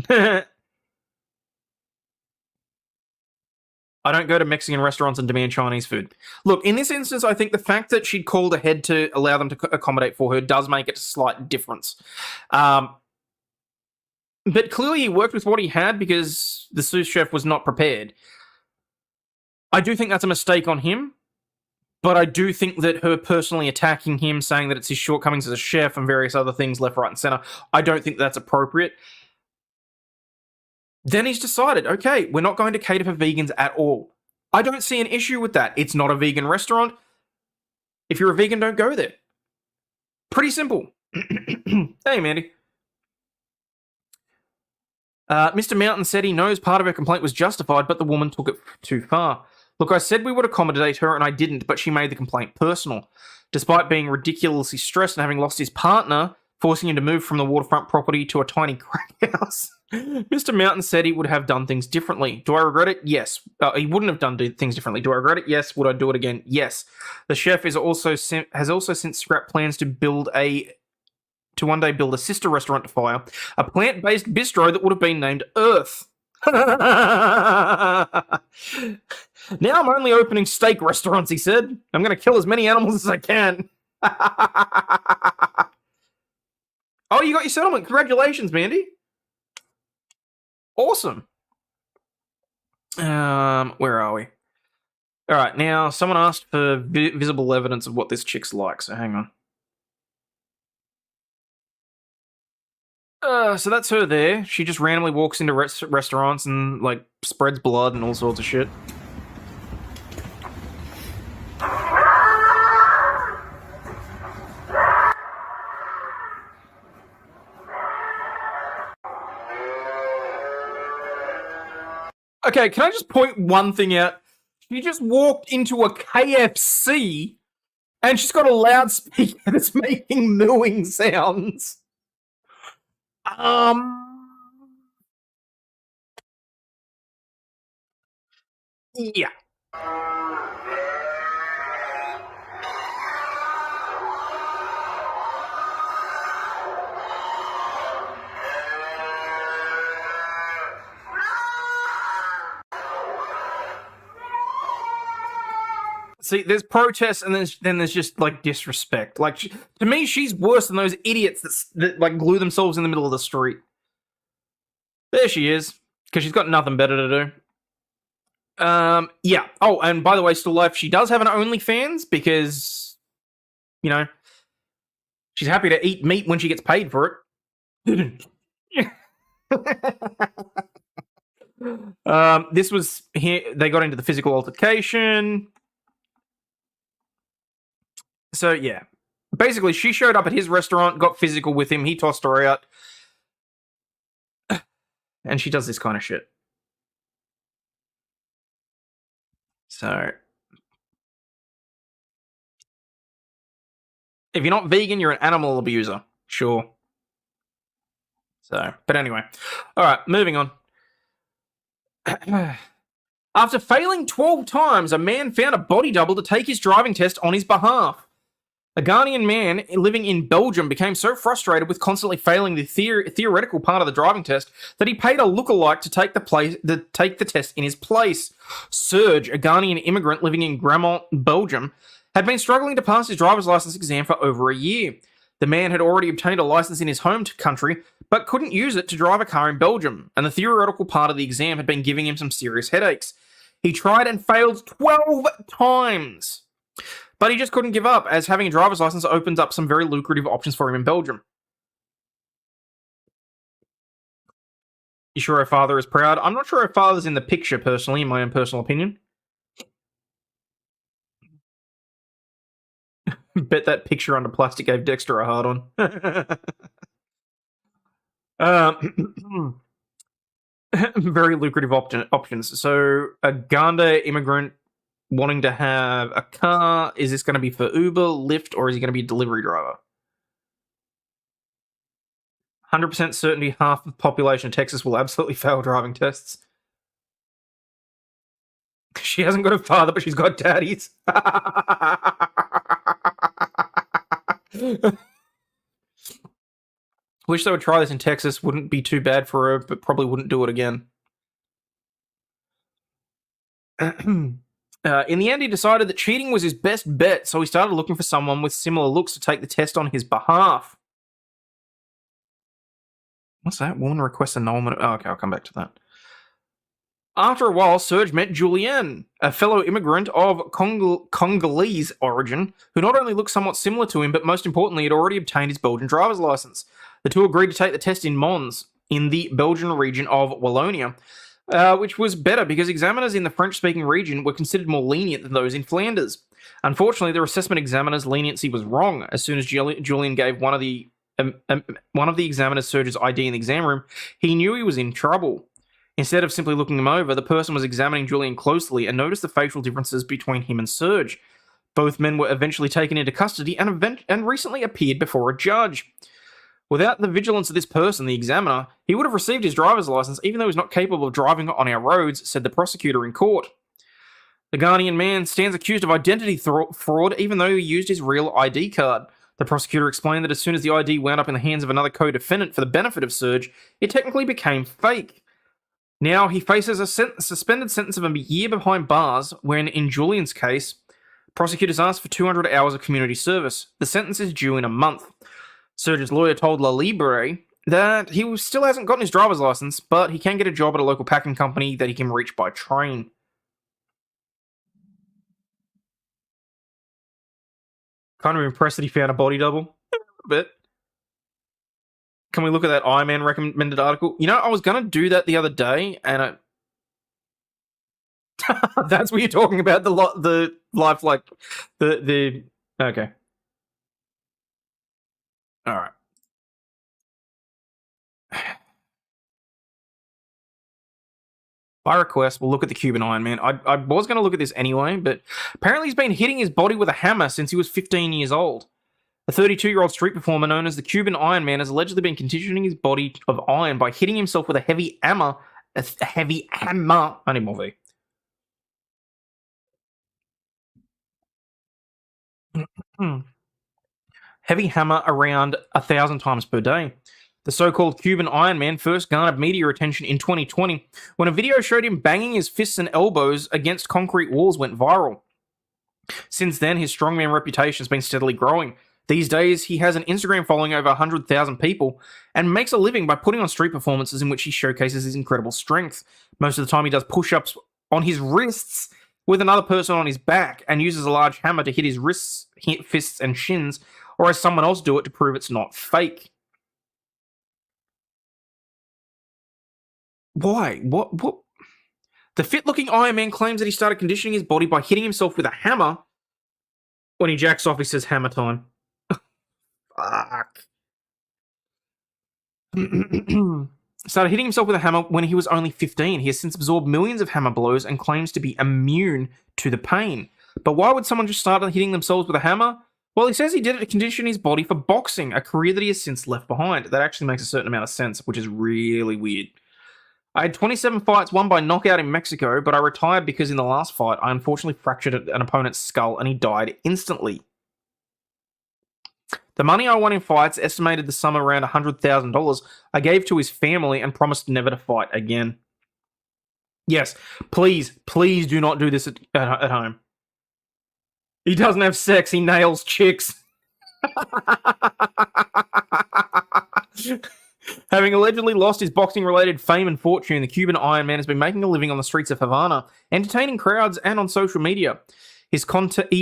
I don't go to Mexican restaurants and demand Chinese food. Look, in this instance, I think the fact that she'd called ahead to allow them to accommodate for her does make it a slight difference. But clearly he worked with what he had because the sous chef was not prepared. I do think that's a mistake on him, but I do think that her personally attacking him, saying that it's his shortcomings as a chef and various other things left, right, and center, I don't think that's appropriate. Then he's decided, okay, we're not going to cater for vegans at all. I don't see an issue with that. It's not a vegan restaurant. If you're a vegan, don't go there. Pretty simple. Hey, Mandy. Mr. Mountain said he knows part of her complaint was justified, but the woman took it too far. Look, I said we would accommodate her, and I didn't, but she made the complaint personal. Despite being ridiculously stressed and having lost his partner, forcing him to move from the waterfront property to a tiny crack house, Mr. Mountain said he would have done things differently. Do I regret it? Yes. He wouldn't have done things differently. Do I regret it? Yes. Would I do it again? Yes. The chef has also since scrapped plans to one day build a sister restaurant to fire, a plant-based bistro that would have been named Earth. Now I'm only opening steak restaurants, he said. I'm going to kill as many animals as I can. Oh, you got your settlement. Congratulations, Mandy. Awesome. Where are we? All right, now someone asked for visible evidence of what this chick's like, so hang on. So that's her there. She just randomly walks into restaurants and, like, spreads blood and all sorts of shit. Okay, can I just point one thing out? She just walked into a KFC and she's got a loudspeaker that's making mooing sounds. Yeah. See, there's protests and then there's just, like, disrespect. Like, to me, she's worse than those idiots that like, glue themselves in the middle of the street. There she is, because she's got nothing better to do. Yeah. Oh, and by the way, Still Life, she does have an OnlyFans because, you know, she's happy to eat meat when she gets paid for it. This was here. They got into the physical altercation. So, yeah. Basically, she showed up at his restaurant, got physical with him, he tossed her out. And she does this kind of shit. So, if you're not vegan, you're an animal abuser. Sure. So, but anyway. Alright, moving on. After failing 12 times, a man found a body double to take his driving test on his behalf. A Ghanaian man living in Belgium became so frustrated with constantly failing the theoretical part of the driving test that he paid a lookalike to take the test in his place. Serge, a Ghanaian immigrant living in Grammont, Belgium, had been struggling to pass his driver's license exam for over a year. The man had already obtained a license in his home country, but couldn't use it to drive a car in Belgium, and the theoretical part of the exam had been giving him some serious headaches. He tried and failed 12 times. But he just couldn't give up, as having a driver's license opens up some very lucrative options for him in Belgium. You sure her father is proud? I'm not sure her father's in the picture, personally, in my own personal opinion. Bet that picture under plastic gave Dexter a hard on. Very lucrative options. So, a Uganda immigrant wanting to have a car. Is this going to be for Uber, Lyft, or is he going to be a delivery driver? 100% certainty half the population of Texas will absolutely fail driving tests. She hasn't got a father, but she's got daddies. Wish they would try this in Texas. Wouldn't be too bad for her, but probably wouldn't do it again. In the end, he decided that cheating was his best bet, so he started looking for someone with similar looks to take the test on his behalf. What's that? Woman requests annulment. Oh, okay, I'll come back to that. After a while, Serge met Juliet, a fellow immigrant of Congolese origin, who not only looked somewhat similar to him, but most importantly, had already obtained his Belgian driver's license. The two agreed to take the test in Mons, in the Belgian region of Wallonia, which was better because examiners in the French-speaking region were considered more lenient than those in Flanders. Unfortunately, their assessment examiner's leniency was wrong. As soon as Julian gave one of the examiner's Serge's ID in the exam room, he knew he was in trouble. Instead of simply looking him over, the person was examining Julian closely and noticed the facial differences between him and Serge. Both men were eventually taken into custody and recently appeared before a judge. Without the vigilance of this person, the examiner, he would have received his driver's license even though he's not capable of driving on our roads, said the prosecutor in court. The Ghanaian man stands accused of identity fraud even though he used his real ID card. The prosecutor explained that as soon as the ID wound up in the hands of another co-defendant for the benefit of Serge, it technically became fake. Now, he faces a suspended sentence of a year behind bars when, in Julian's case, prosecutors asked for 200 hours of community service. The sentence is due in a month. Serge's lawyer told La Libre that he still hasn't gotten his driver's license, but he can get a job at a local packing company that he can reach by train. Kind of impressed that he found a body double. A bit. Can we look at that Iron Man recommended article? You know, I was going to do that the other day, and that's what you're talking about, the life, like, the... Okay. Alright. By request, we'll look at the Cuban Iron Man. I was going to look at this anyway, but apparently he's been hitting his body with a hammer since he was 15 years old. A 32-year-old street performer known as the Cuban Iron Man has allegedly been conditioning his body of iron by hitting himself with a heavy hammer. I need more V. Heavy hammer around 1,000 times per day. The so-called Cuban Iron Man first garnered media attention in 2020 when a video showed him banging his fists and elbows against concrete walls went viral. Since then, his strongman reputation has been steadily growing. These days, he has an Instagram following over 100,000 people and makes a living by putting on street performances in which he showcases his incredible strength. Most of the time, he does push-ups on his wrists with another person on his back and uses a large hammer to hit his wrists, fists, and shins, or has someone else do it to prove it's not fake. Why? What? The fit-looking Iron Man claims that he started conditioning his body by hitting himself with a hammer. When he jacks off, he says hammer time. Fuck. Started hitting himself with a hammer when he was only 15. He has since absorbed millions of hammer blows and claims to be immune to the pain. But why would someone just start hitting themselves with a hammer? Well, he says he did it to condition his body for boxing, a career that he has since left behind. That actually makes a certain amount of sense, which is really weird. I had 27 fights won by knockout in Mexico, but I retired because in the last fight, I unfortunately fractured an opponent's skull and he died instantly. The money I won in fights, estimated the sum around $100,000, I gave to his family and promised never to fight again. Yes, please do not do this at home. He doesn't have sex, he nails chicks. Having allegedly lost his boxing-related fame and fortune, the Cuban Iron Man has been making a living on the streets of Havana, entertaining crowds and on social media. He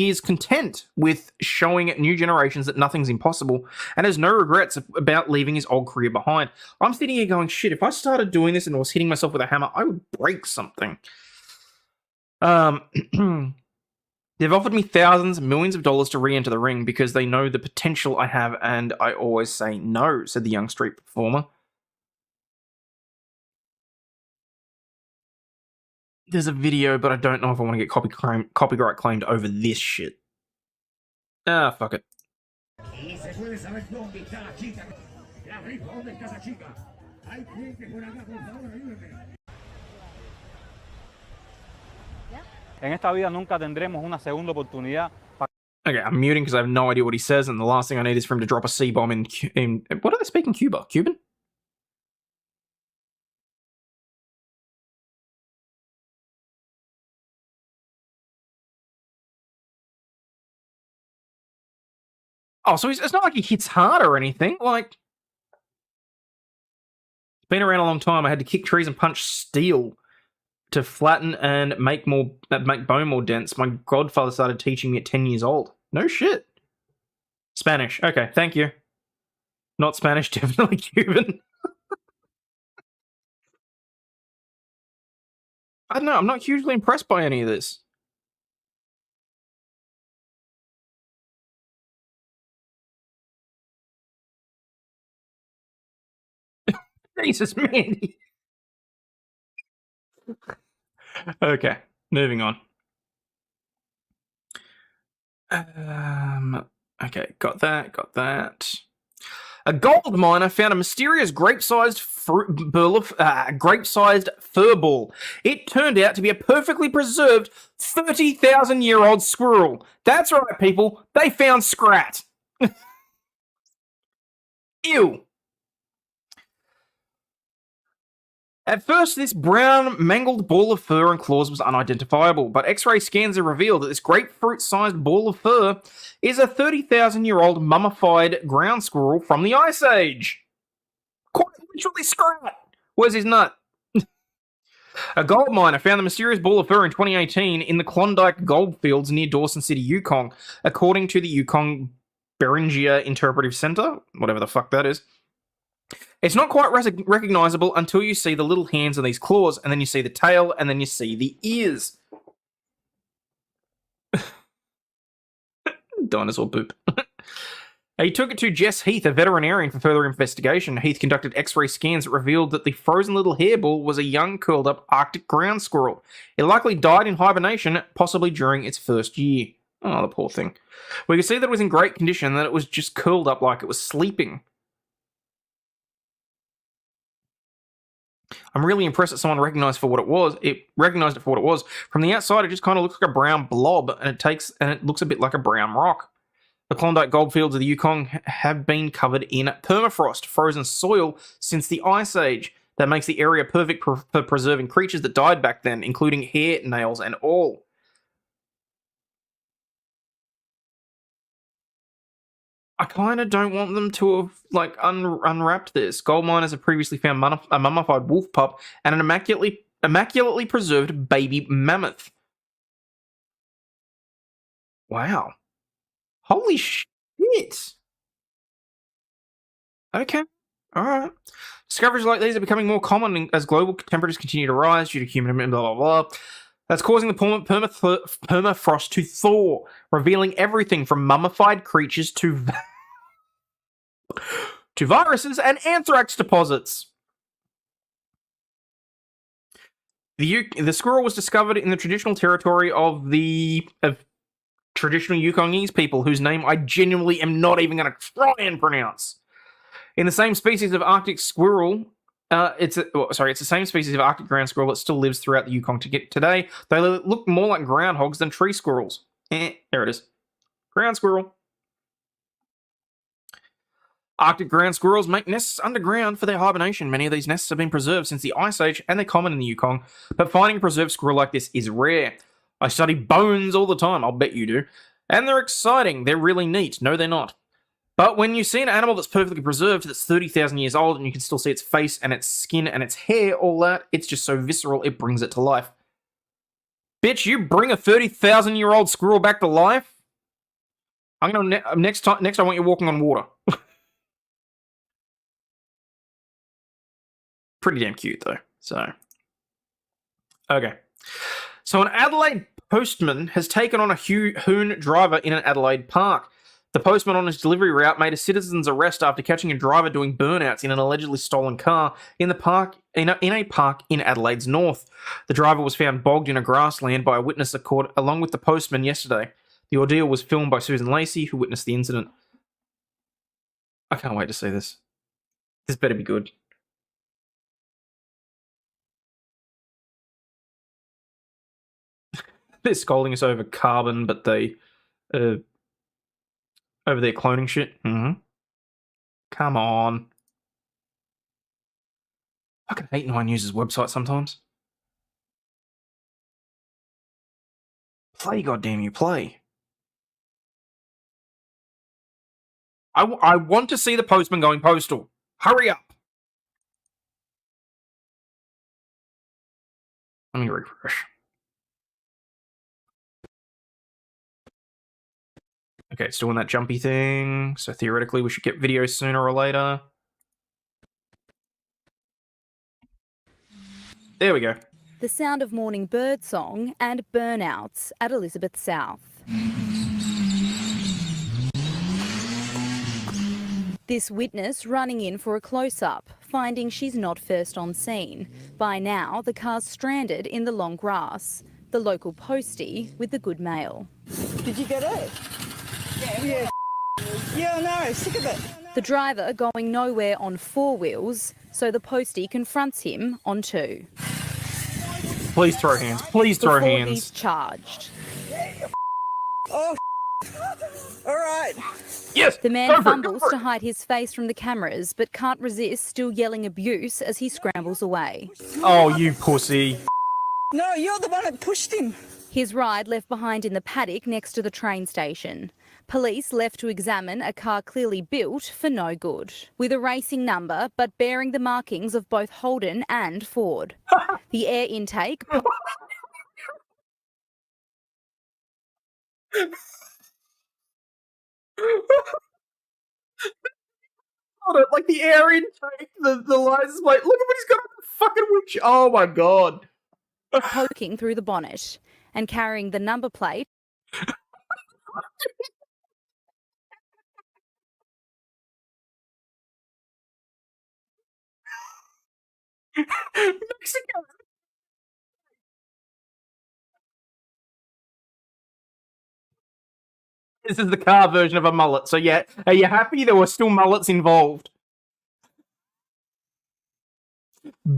is content with showing new generations that nothing's impossible and has no regrets about leaving his old career behind. I'm sitting here going, shit, if I started doing this and was hitting myself with a hammer, I would break something. They've offered me thousands, millions of dollars to re-enter the ring because they know the potential I have, and I always say no, said the young street performer. There's a video, but I don't know if I want to get copyright claimed over this shit. Ah, fuck it. En esta vida nunca tendremos una segunda oportunidad. Okay, I'm muting because I have no idea what he says, and the last thing I need is for him to drop a C-bomb in what do they speak in Cuba? Cuban? Oh, so it's not like he hits hard or anything. Like, it's been around a long time. I had to kick trees and punch steel to flatten and make bone more dense. My godfather started teaching me at 10 years old. No shit. Spanish. Okay, thank you. Not Spanish, definitely Cuban. I don't know. I'm not hugely impressed by any of this. Jesus, Mandy. Okay, moving on. Okay, got that. A gold miner found a mysterious grape-sized furball. It turned out to be a perfectly preserved 30,000-year-old squirrel. That's right, people. They found scrat. Ew. At first, this brown, mangled ball of fur and claws was unidentifiable, but X-ray scans have revealed that this grapefruit-sized ball of fur is a 30,000-year-old mummified ground squirrel from the Ice Age. Quite literally scrat. Where's his nut? A gold miner found the mysterious ball of fur in 2018 in the Klondike goldfields near Dawson City, Yukon, according to the Yukon Bering Interpretive Center, whatever the fuck that is. It's not quite recognizable until you see the little hands and these claws, and then you see the tail, and then you see the ears. Dinosaur poop. He took it to Jess Heath, a veterinarian, for further investigation. Heath conducted X-ray scans that revealed that the frozen little hairball was a young, curled-up Arctic ground squirrel. It likely died in hibernation, possibly during its first year. Oh, the poor thing. We could see that it was in great condition, and that it was just curled up like it was sleeping. I'm really impressed that someone recognized it for what it was. From the outside, it just kind of looks like a brown blob, and it looks a bit like a brown rock. The Klondike goldfields of the Yukon have been covered in permafrost, frozen soil, since the Ice Age. That makes the area perfect for preserving creatures that died back then, including hair, nails, and all. I kind of don't want them to have, like, unwrapped this. Gold miners have previously found a mummified wolf pup and an immaculately preserved baby mammoth. Wow. Holy shit. Okay. Alright. Discoveries like these are becoming more common as global temperatures continue to rise due to human blah blah blah. That's causing the permafrost to thaw, revealing everything from mummified creatures to viruses and anthrax deposits. The squirrel was discovered in the traditional territory of traditional Yukonese people, whose name I genuinely am not even going to try and pronounce. In the same species of Arctic squirrel, it's the same species of Arctic ground squirrel that still lives throughout the Yukon today. They look more like groundhogs than tree squirrels. There it is. Ground squirrel. Arctic ground squirrels make nests underground for their hibernation. Many of these nests have been preserved since the Ice Age, and they're common in the Yukon, but finding a preserved squirrel like this is rare. I study bones all the time, I'll bet you do. And they're exciting. They're really neat. No, they're not. But when you see an animal that's perfectly preserved, that's 30,000 years old, and you can still see its face and its skin and its hair, all that, it's just so visceral, it brings it to life. Bitch, you bring a 30,000-year-old squirrel back to life? I'm gonna next I want you walking on water. Pretty damn cute though. So, okay. So an Adelaide postman has taken on a Hoon driver in an Adelaide park. The postman on his delivery route made a citizen's arrest after catching a driver doing burnouts in an allegedly stolen car in a park in Adelaide's north. The driver was found bogged in a grassland by a witness along with the postman yesterday. The ordeal was filmed by Susan Lacey, who witnessed the incident. I can't wait to see this. This better be good. They're scolding us over carbon, but they over their cloning shit. Mm-hmm. Come on. I fucking hate 9 News' website sometimes. Play, goddamn you, play. I want to see the postman going postal. Hurry up. Let me refresh. Okay, it's doing that jumpy thing. So theoretically, we should get videos sooner or later. There we go. The sound of morning bird song and burnouts at Elizabeth South. This witness running in for a close-up, finding she's not first on scene. By now, the car's stranded in the long grass. The local postie with the good mail. Did you get it? Yeah. Yeah, no, sick of it. The driver going nowhere on 4 wheels, so the postie confronts him on 2. Please throw hands. Please throw Before hands. he's charged. Oh, all right. Yes. The man fumbles to hide his face from the cameras, but can't resist still yelling abuse as he scrambles away. Oh, you pussy. No, you're the one that pushed him. His ride left behind in the paddock next to the train station. Police left to examine a car clearly built for no good, with a racing number but bearing the markings of both Holden and Ford. The air intake... Like the air intake, the license plate. Look at what he's got on the fucking windshield. Oh my god. poking through the bonnet and carrying the number plate. Mexico. This is the car version of a mullet. So yeah, are you happy there were still mullets involved?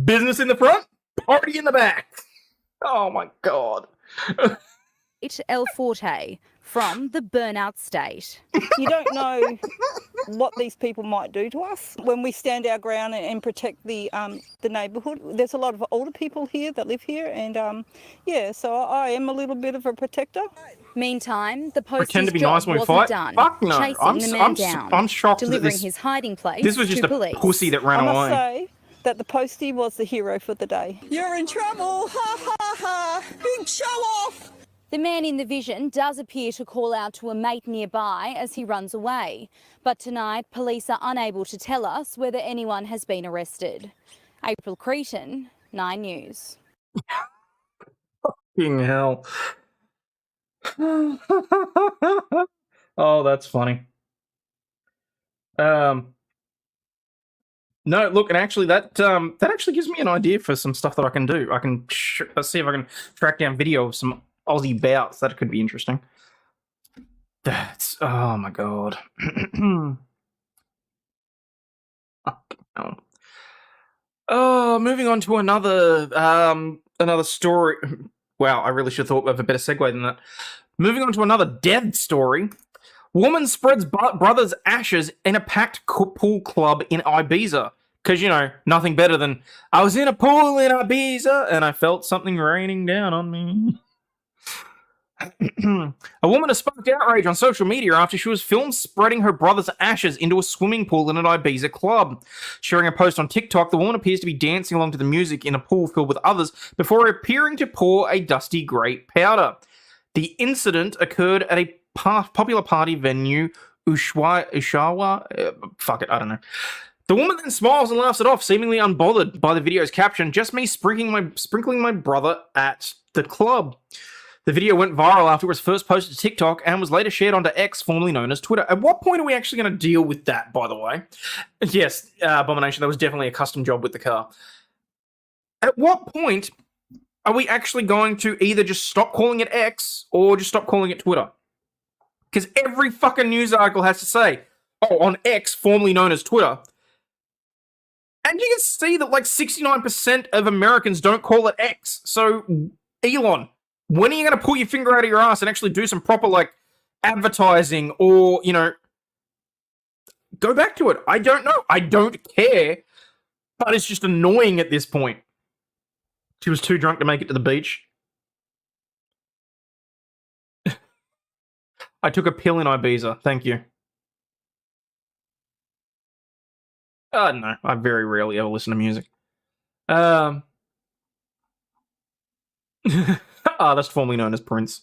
Business in the front, party in the back. Oh my god. El Forte from the burnout state. You don't know what these people might do to us when we stand our ground and protect the neighbourhood. There's a lot of older people here that live here, and yeah, so I am a little bit of a protector. Meantime, the Pretend to postie's be job nice when we wasn't fight. done, Fuck no. chasing the man down, I'm shocked that delivering this, his hiding place this was just to a police. pussy that ran I must away. say that the postie was the hero for the day. You're in trouble, ha ha ha, big show off. The man in the vision does appear to call out to a mate nearby as he runs away. But tonight, police are unable to tell us whether anyone has been arrested. April Cretan, 9 News. Fucking hell. Oh, that's funny. No, look, and actually that actually gives me an idea for some stuff that I can do. I can let's see if I can track down video of some Aussie bouts. That could be interesting. That's oh my god. Oh, moving on to another story. Wow, I really should have thought of a better segue than that. Moving on to another dead story. Woman spreads brother's ashes in a packed pool club in Ibiza. Because, you know, nothing better than, I was in a pool in Ibiza and I felt something raining down on me. A woman has sparked outrage on social media after she was filmed spreading her brother's ashes into a swimming pool in an Ibiza club. Sharing a post on TikTok, the woman appears to be dancing along to the music in a pool filled with others before appearing to pour a dusty grey powder. The incident occurred at a popular party venue, Ushawa? Fuck it, I don't know. The woman then smiles and laughs it off, seemingly unbothered by the video's caption, "Just me sprinkling my brother at the club." The video went viral after it was first posted to TikTok and was later shared onto X, formerly known as Twitter. At what point are we actually going to deal with that, by the way? Yes, Abomination, that was definitely a custom job with the car. At what point are we actually going to either just stop calling it X or just stop calling it Twitter? Because every fucking news article has to say, oh, on X, formerly known as Twitter. And you can see that like 69% of Americans don't call it X. So, Elon, when are you going to pull your finger out of your ass and actually do some proper, like, advertising or, you know, go back to it? I don't know. I don't care. But it's just annoying at this point. She was too drunk to make it to the beach. I took a pill in Ibiza. Thank you. No. I very rarely ever listen to music. That's formerly known as Prince.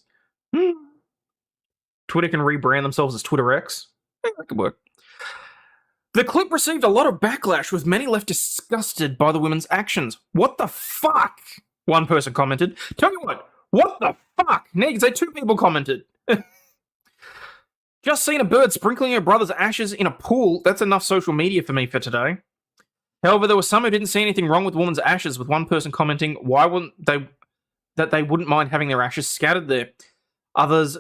Twitter can rebrand themselves as Twitter X. That could work. The clip received a lot of backlash, with many left disgusted by the women's actions. What the fuck? One person commented. Tell me what the fuck? Negs, two people commented. Just seen a bird sprinkling her brother's ashes in a pool. That's enough social media for me for today. However, there were some who didn't see anything wrong with the woman's ashes, with one person commenting, why wouldn't they wouldn't mind having their ashes scattered there. Others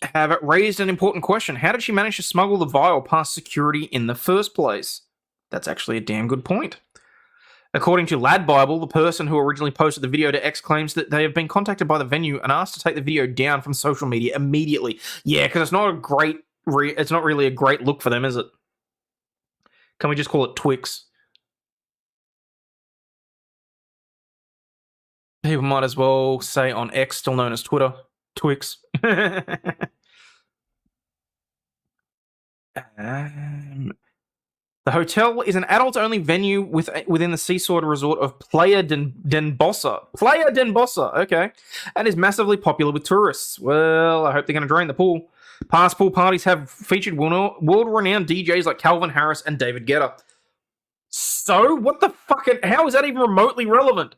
have raised an important question. How did she manage to smuggle the vial past security in the first place? That's actually a damn good point. According to Lad Bible, the person who originally posted the video to X claims that they have been contacted by the venue and asked to take the video down from social media immediately. Yeah, because it's not it's not really a great look for them, is it? Can we just call it Twix? People might as well say on X, still known as Twitter, Twix. The hotel is an adult-only venue within the seaside resort of Playa den Bossa. Playa den Bossa, okay. And is massively popular with tourists. Well, I hope they're going to drain the pool. Past pool parties have featured world-renowned DJs like Calvin Harris and David Guetta. So, what the fuck? How is that even remotely relevant?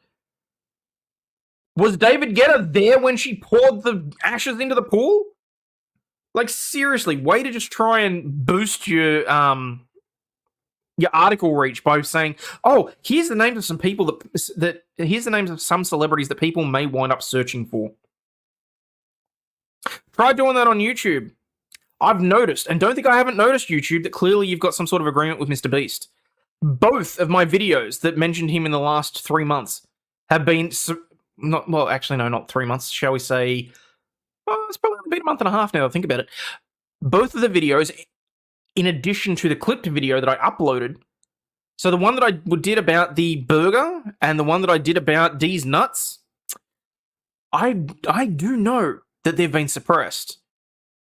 Was David Guetta there when she poured the ashes into the pool? Like, seriously, way to just try and boost your article reach by saying, oh, here's the names of some people here's the names of some celebrities that people may wind up searching for. Try doing that on YouTube. I've noticed, and don't think I haven't noticed, YouTube, that clearly you've got some sort of agreement with Mr. Beast. Both of my videos that mentioned him in the last 3 months have been, not 3 months, shall we say, it's probably been a month and a half now that I think about it. Both of the videos, in addition to the clipped video that I uploaded, so the one that I did about the burger and the one that I did about D's nuts, I do know that they've been suppressed.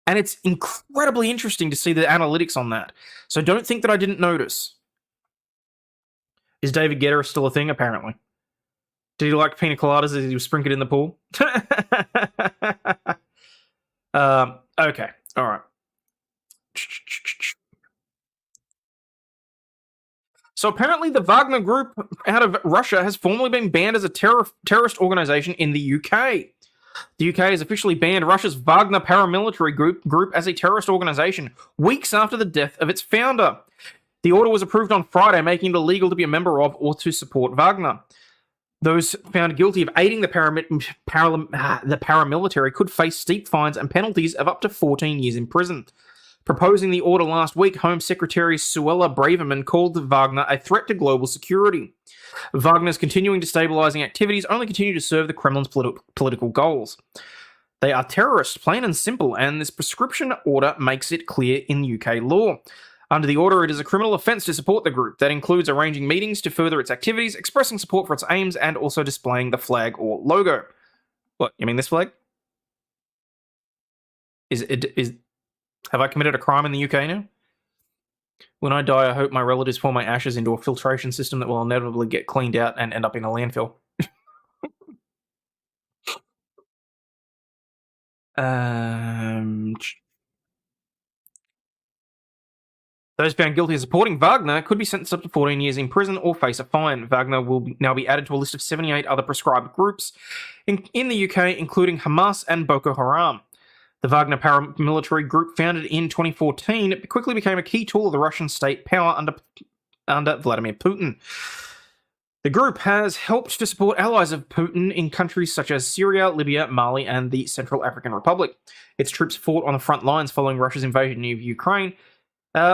And it's incredibly interesting to see the analytics on that. So don't think that I didn't notice. Is David Guetta still a thing? Apparently. Did he like pina coladas as he was sprinkled in the pool? Okay. All right. So apparently the Wagner Group out of Russia has formally been banned as a terrorist organization in the UK. The UK has officially banned Russia's Wagner paramilitary group as a terrorist organization weeks after the death of its founder. The order was approved on Friday, making it illegal to be a member of or to support Wagner. Those found guilty of aiding the paramilitary could face steep fines and penalties of up to 14 years in prison. Proposing the order last week, Home Secretary Suella Braverman called Wagner a threat to global security. Wagner's continuing destabilizing activities only continue to serve the Kremlin's political goals. They are terrorists, plain and simple, and this prescription order makes it clear in UK law. Under the order, it is a criminal offence to support the group. That includes arranging meetings to further its activities, expressing support for its aims, and also displaying the flag or logo. What, you mean this flag? Have I committed a crime in the UK now? When I die, I hope my relatives pour my ashes into a filtration system that will inevitably get cleaned out and end up in a landfill. Those found guilty of supporting Wagner could be sentenced up to 14 years in prison or face a fine. Wagner will now be added to a list of 78 other proscribed groups in the UK, including Hamas and Boko Haram. The Wagner paramilitary group, founded in 2014, quickly became a key tool of the Russian state power under Vladimir Putin. The group has helped to support allies of Putin in countries such as Syria, Libya, Mali, and the Central African Republic. Its troops fought on the front lines following Russia's invasion of Ukraine,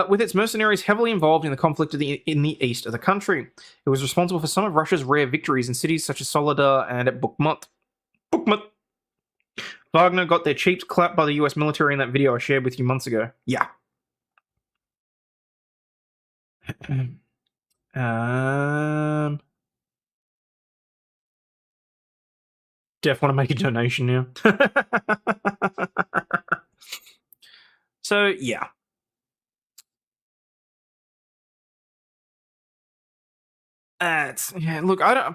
with its mercenaries heavily involved in the conflict in the east of the country. It was responsible for some of Russia's rare victories in cities such as Soledar and Bakhmut. Wagner got their cheeks clapped by the US military in that video I shared with you months ago. Yeah. Def want to make a donation now. So, yeah. Look, I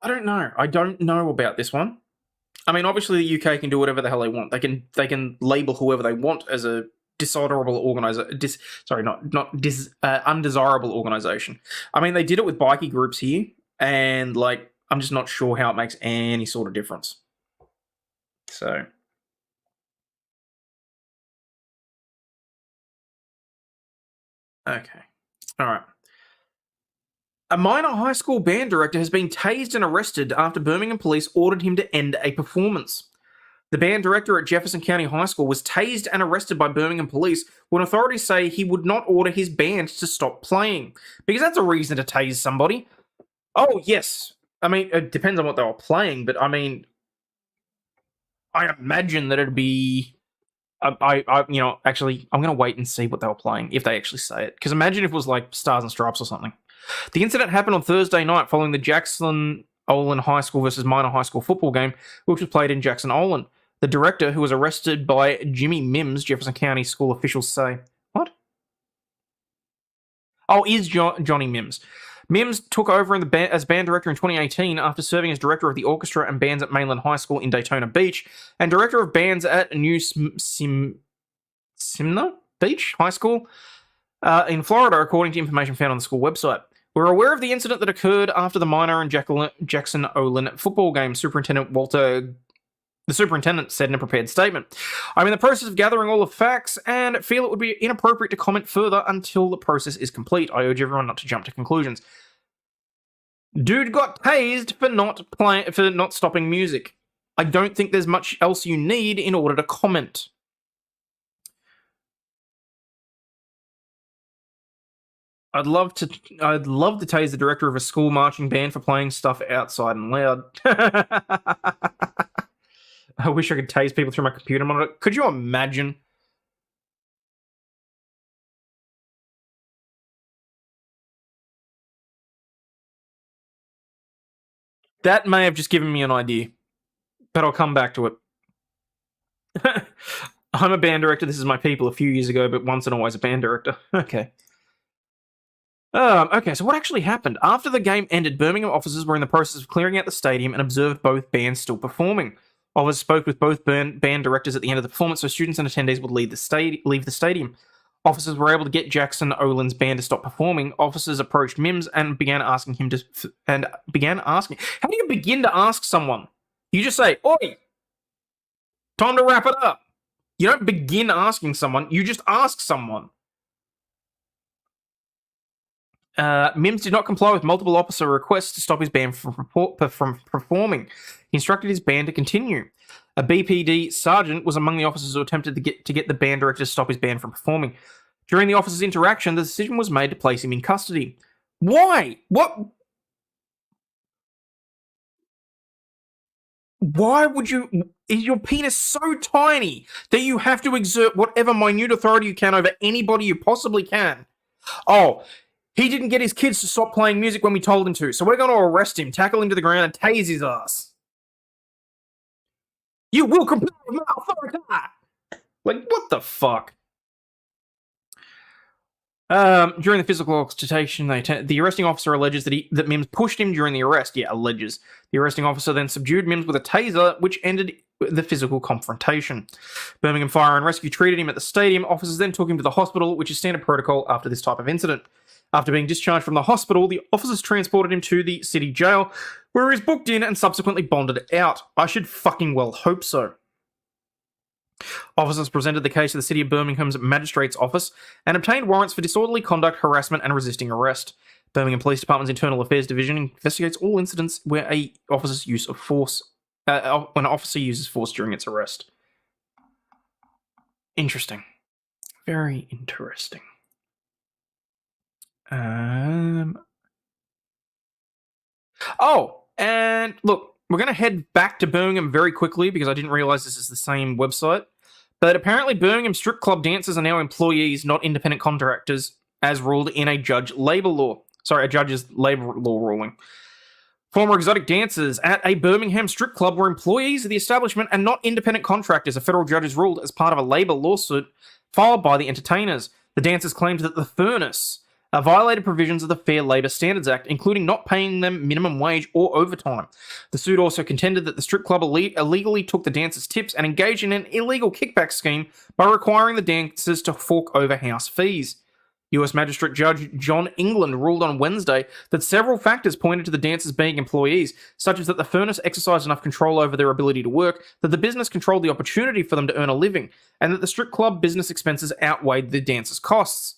don't know. I don't know about this one. I mean, obviously the UK can do whatever the hell they want. They can label whoever they want as a dishonorable undesirable organization. I mean, they did it with bikie groups here, and like, I'm just not sure how it makes any sort of difference. So, okay, all right. A minor high school band director has been tased and arrested after Birmingham police ordered him to end a performance. The band director at Jefferson County High School was tased and arrested by Birmingham police when authorities say he would not order his band to stop playing. Because that's a reason to tase somebody. Oh, yes. I mean, it depends on what they were playing, but I mean, I imagine that it'd be... actually, I'm going to wait and see what they were playing, if they actually say it. Because imagine if it was like Stars and Stripes or something. The incident happened on Thursday night following the Jackson Olin High School versus Minor High School football game, which was played in Jackson Olin. The director, who was arrested by Jimmy Mims, Jefferson County school officials say. What? Oh, is Johnny Mims. Mims took over as band director in 2018 after serving as director of the orchestra and bands at Mainland High School in Daytona Beach and director of bands at New Smyrna Beach High School in Florida, according to information found on the school website. We're aware of the incident that occurred after the Minor and Jackson Olin football game. The superintendent said in a prepared statement, "I'm in the process of gathering all the facts and feel it would be inappropriate to comment further until the process is complete. I urge everyone not to jump to conclusions." Dude got tased for not stopping music. I don't think there's much else you need in order to comment. I'd love to tase the director of a school marching band for playing stuff outside and loud. I wish I could tase people through my computer monitor. Could you imagine? That may have just given me an idea, but I'll come back to it. I'm a band director. This is my people a few years ago, but once and always a band director. Okay. Okay, so what actually happened? After the game ended, Birmingham officers were in the process of clearing out the stadium and observed both bands still performing. Officers spoke with both band directors at the end of the performance so students and attendees would leave the stadium. Officers were able to get Jackson Olin's band to stop performing. Officers approached Mims and began asking him how do you begin to ask someone? You just say, "Oi, time to wrap it up." You don't begin asking someone, you just ask someone. Mims did not comply with multiple officer requests to stop his band from performing. He instructed his band to continue. A BPD sergeant was among the officers who attempted to get the band director to stop his band from performing. During the officers' interaction, the decision was made to place him in custody. Why? What? Why would you... Is your penis so tiny that you have to exert whatever minute authority you can over anybody you possibly can? Oh... He didn't get his kids to stop playing music when we told him to, so we're going to arrest him, tackle him to the ground, and tase his ass. You will comply with my authority. Like, what the fuck? During the physical altercation, the arresting officer alleges that Mims pushed him during the arrest. Yeah, alleges. The arresting officer then subdued Mims with a taser, which ended the physical confrontation. Birmingham Fire and Rescue treated him at the stadium. Officers then took him to the hospital, which is standard protocol after this type of incident. After being discharged from the hospital, the officers transported him to the city jail, where he was booked in and subsequently bonded out. I should fucking well hope so. Officers presented the case to the City of Birmingham's Magistrates Office and obtained warrants for disorderly conduct, harassment, and resisting arrest. Birmingham Police Department's Internal Affairs Division investigates all incidents where when an officer uses force during its arrest. Interesting. Very interesting. Oh, and look, we're going to head back to Birmingham very quickly because I didn't realise this is the same website. But apparently Birmingham strip club dancers are now employees, not independent contractors, as ruled in a judge's labour law ruling. Former exotic dancers at a Birmingham strip club were employees of the establishment and not independent contractors, a federal judge has ruled as part of a labour lawsuit filed by the entertainers. The dancers claimed that the Furnace violated provisions of the Fair Labour Standards Act, including not paying them minimum wage or overtime. The suit also contended that the strip club illegally took the dancers' tips and engaged in an illegal kickback scheme by requiring the dancers to fork over house fees. US Magistrate Judge John England ruled on Wednesday that several factors pointed to the dancers being employees, such as that the Furnace exercised enough control over their ability to work, that the business controlled the opportunity for them to earn a living, and that the strip club business expenses outweighed the dancers' costs.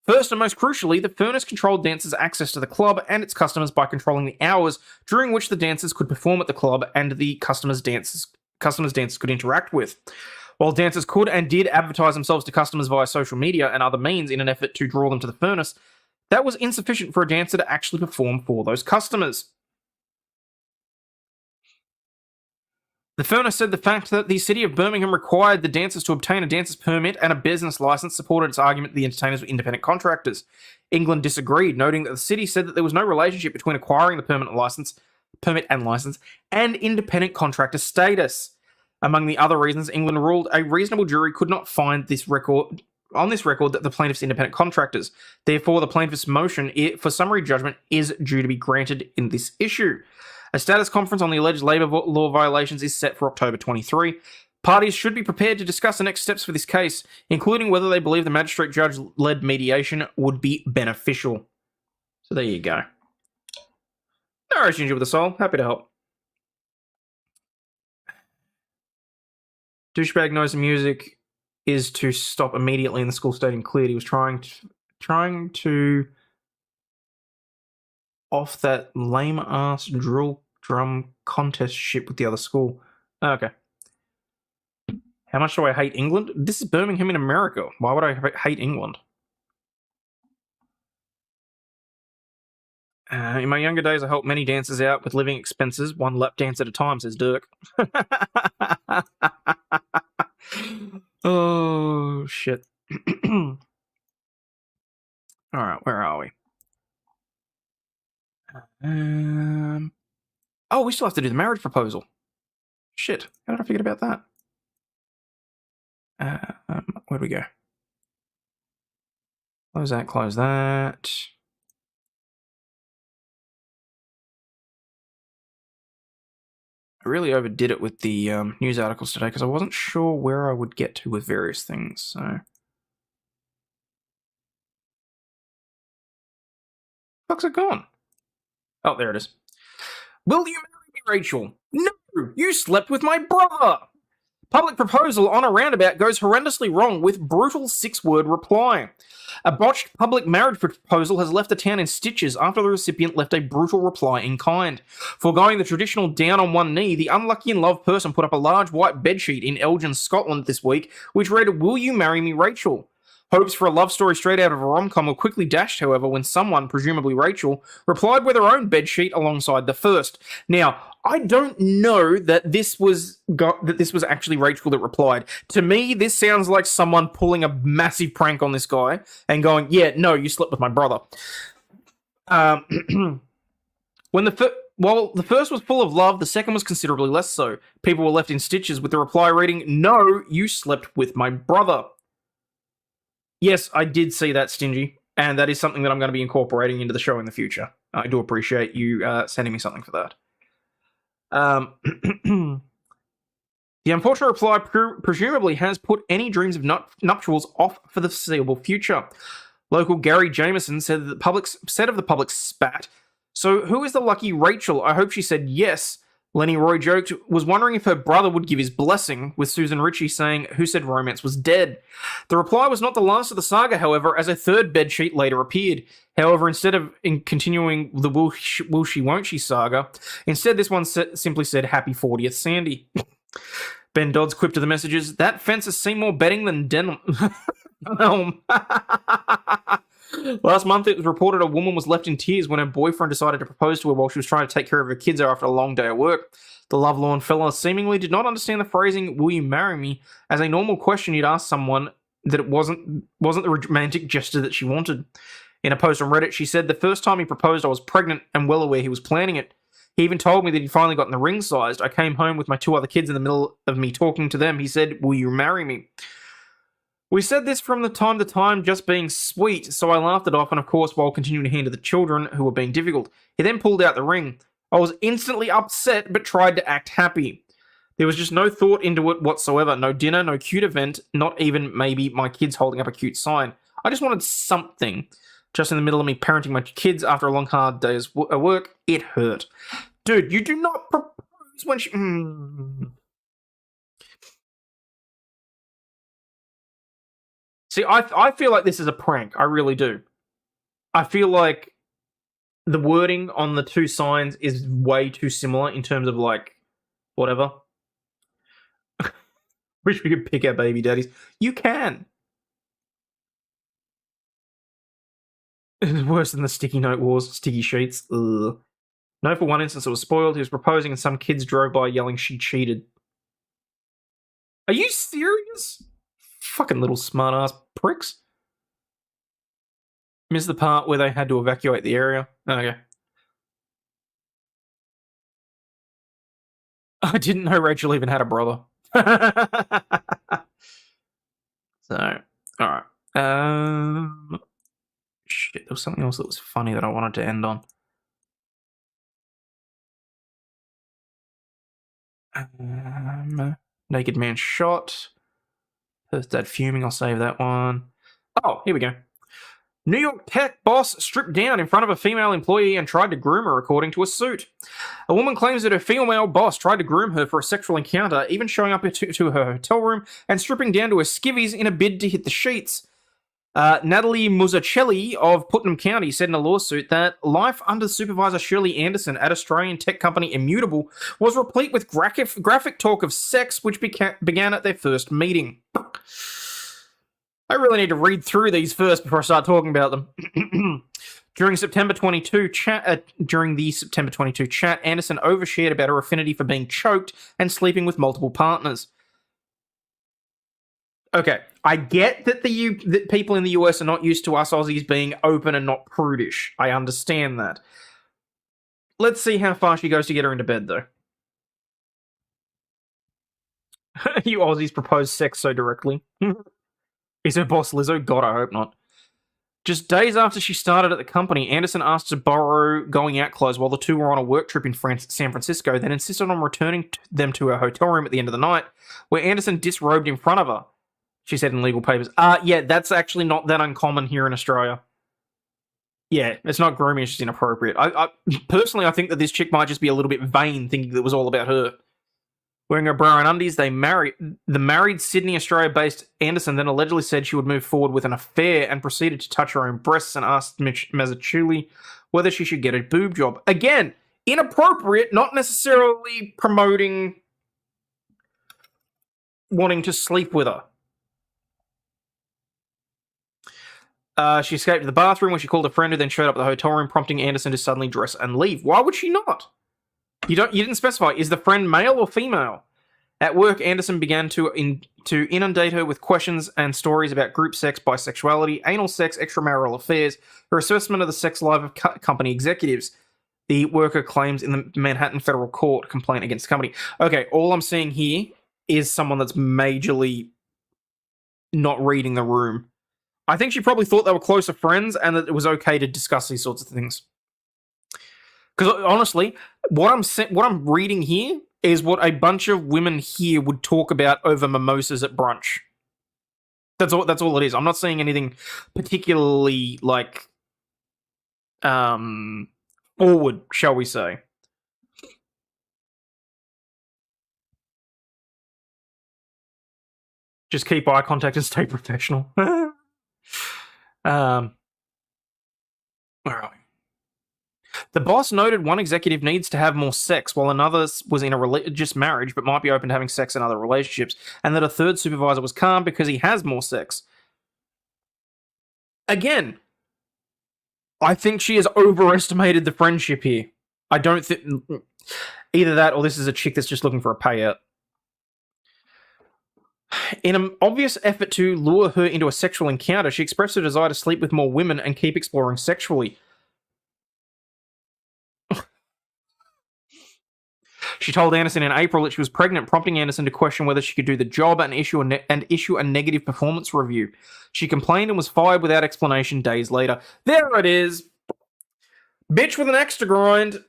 First and most crucially, the Furnace controlled dancers' access to the club and its customers by controlling the hours during which the dancers could perform at the club and the customers dancers could interact with. While dancers could and did advertise themselves to customers via social media and other means in an effort to draw them to the Furnace, that was insufficient for a dancer to actually perform for those customers. The Furnace said the fact that the City of Birmingham required the dancers to obtain a dancer's permit and a business license supported its argument that the entertainers were independent contractors. England disagreed, noting that the city said that there was no relationship between acquiring the permit and license and independent contractor status. Among the other reasons, England ruled a reasonable jury could not find that the plaintiffs independent contractors. Therefore, the plaintiff's motion for summary judgment is due to be granted in this issue. A status conference on the alleged labour law violations is set for October 23. Parties should be prepared to discuss the next steps for this case, including whether they believe the magistrate judge-led mediation would be beneficial. So there you go. No relationship with the soul. Happy to help. Douchebag knows the music is to stop immediately and the school stadium cleared. He was trying to off that lame-ass drill drum contest shit with the other school. Okay. How much do I hate England? This is Birmingham in America. Why would I hate England? In my younger days, I helped many dancers out with living expenses, one lap dance at a time, says Dirk. Oh, shit. Alright, where are we? Oh, we still have to do the marriage proposal. Shit, how did I forget about that? Where'd we go? Close that, close that. I really overdid it with the news articles today because I wasn't sure where I would get to with various things, so... Fuck's it gone? Oh, there it is. Will you marry me, Rachel? No! You slept with my brother! Public proposal on a roundabout goes horrendously wrong with brutal 6-word reply. A botched public marriage proposal has left the town in stitches after the recipient left a brutal reply in kind. Foregoing the traditional down on one knee, the unlucky in love person put up a large white bedsheet in Elgin, Scotland this week, which read, "Will you marry me, Rachel?" Hopes for a love story straight out of a rom-com were quickly dashed, however, when someone, presumably Rachel, replied with her own bedsheet alongside the first. Now, I don't know that this was actually Rachel that replied. To me, this sounds like someone pulling a massive prank on this guy and going, "Yeah, no, you slept with my brother." When While the first was full of love, the second was considerably less so. People were left in stitches with the reply reading, "No, you slept with my brother." Yes, I did see that, Stingy, and that is something that I'm going to be incorporating into the show in the future. I do appreciate you sending me something for that. The unfortunate reply presumably has put any dreams of nuptials off for the foreseeable future. Local Gary Jameson said of the public's spat, "So who is the lucky Rachel? I hope she said yes." Lenny Roy joked, was wondering if her brother would give his blessing, with Susan Ritchie saying, "Who said romance was dead?" The reply was not the last of the saga, however, as a third bedsheet later appeared. However, instead of continuing the will she won't she saga, instead this one simply said, "Happy 40th, Sandy." Ben Dodds quipped to the messages, "That fence has seen more betting than denim." Last month, it was reported a woman was left in tears when her boyfriend decided to propose to her while she was trying to take care of her kids after a long day at work. The lovelorn fella seemingly did not understand the phrasing, "Will you marry me?" as a normal question you'd ask someone, that it wasn't the romantic gesture that she wanted. In a post on Reddit, she said, "The first time he proposed, I was pregnant and well aware he was planning it. He even told me that he'd finally gotten the ring sized. I came home with my 2 other kids in the middle of me talking to them. He said, 'Will you marry me?' We said this from the time to time, just being sweet, so I laughed it off, and of course, while continuing to handle the children who were being difficult. He then pulled out the ring. I was instantly upset, but tried to act happy. There was just no thought into it whatsoever. No dinner, no cute event, not even maybe my kids holding up a cute sign. I just wanted something. Just in the middle of me parenting my kids after a long, hard day's work, it hurt. Dude, you do not propose when she..." See, I feel like this is a prank. I really do. I feel like the wording on the 2 signs is way too similar in terms of, like, whatever. Wish we could pick our baby daddies. You can. It's worse than the sticky note wars, sticky sheets. Ugh. No, for one instance, it was spoiled. He was proposing and some kids drove by yelling she cheated. Are you serious? Fucking little smart-ass pricks. Missed the part where they had to evacuate the area. Okay. I didn't know Rachel even had a brother. So, alright. Shit, there was something else that was funny that I wanted to end on. Naked man shot. First dad fuming, I'll save that one. Oh, here we go. New York tech boss stripped down in front of a female employee and tried to groom her, according to a suit. A woman claims that her female boss tried to groom her for a sexual encounter, even showing up to her hotel room and stripping down to her skivvies in a bid to hit the sheets. Natalie Muzzacelli of Putnam County said in a lawsuit that life under supervisor Shirley Anderson at Australian tech company Immutable was replete with graphic talk of sex, which began at their first meeting. I really need to read through these first before I start talking about them. During the September 22 chat, Anderson overshared about her affinity for being choked and sleeping with multiple partners. Okay, I get that that people in the US are not used to us Aussies being open and not prudish. I understand that. Let's see how far she goes to get her into bed, though. You Aussies propose sex so directly. Is her boss Lizzo? God, I hope not. Just days after she started at the company, Anderson asked to borrow going-out clothes while the two were on a work trip in San Francisco, then insisted on returning them to her hotel room at the end of the night, where Anderson disrobed in front of her. She said in legal papers. Yeah, that's actually not that uncommon here in Australia. Yeah, it's not grooming, it's just inappropriate. Personally, I think that this chick might just be a little bit vain, thinking that it was all about her. Wearing a bra and undies, the married Sydney, Australia-based Anderson then allegedly said she would move forward with an affair and proceeded to touch her own breasts and asked Mazzucchelli whether she should get a boob job. Again, inappropriate, not necessarily promoting wanting to sleep with her. She escaped to the bathroom when she called a friend who then showed up at the hotel room, prompting Anderson to suddenly dress and leave. Why would she not? You didn't specify. Is the friend male or female? At work, Anderson began to inundate her with questions and stories about group sex, bisexuality, anal sex, extramarital affairs, her assessment of the sex life of company executives. the worker claims in the Manhattan federal court complaint against the company. Okay, all I'm seeing here is someone that's majorly not reading the room. I think she probably thought they were closer friends and that it was okay to discuss these sorts of things. Because honestly, what I'm reading here is what a bunch of women here would talk about over mimosas at brunch. That's all it is. I'm not seeing anything particularly like forward, shall we say. Just keep eye contact and stay professional. Where are we? The boss noted one executive needs to have more sex, while another was in a religious marriage but might be open to having sex in other relationships, and that a third supervisor was calm because he has more sex. Again, I think she has overestimated the friendship here. I don't think... Either that or this is a chick that's just looking for a payout. In an obvious effort to lure her into a sexual encounter, she expressed her desire to sleep with more women and keep exploring sexually. She told Anderson in April that she was pregnant, prompting Anderson to question whether she could do the job and issue a negative performance review. She complained and was fired without explanation days later. There it is. Bitch with an axe to grind.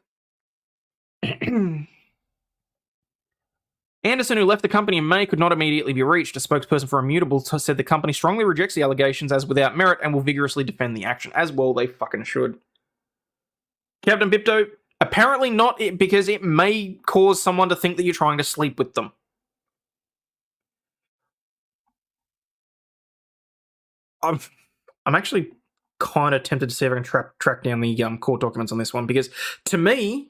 Anderson, who left the company in May, could not immediately be reached. A spokesperson for Immutable said the company strongly rejects the allegations as without merit and will vigorously defend the action. As well, they fucking should. Captain Bipto, apparently not, because it may cause someone to think that you're trying to sleep with them. I'm actually kind of tempted to see if I can track down the court documents on this one, because to me,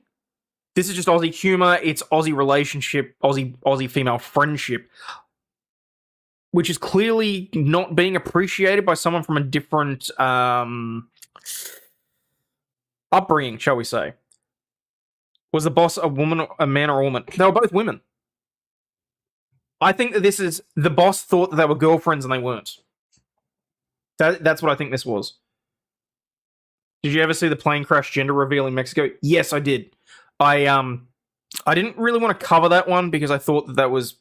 this is just Aussie humour, it's Aussie relationship, Aussie female friendship, which is clearly not being appreciated by someone from a different upbringing, shall we say. Was the boss a woman, a man, or a woman? They were both women. I think that this is... The boss thought that they were girlfriends and they weren't. That's what I think this was. Did you ever see the plane crash gender reveal in Mexico? Yes, I did. I didn't really want to cover that one because I thought that that was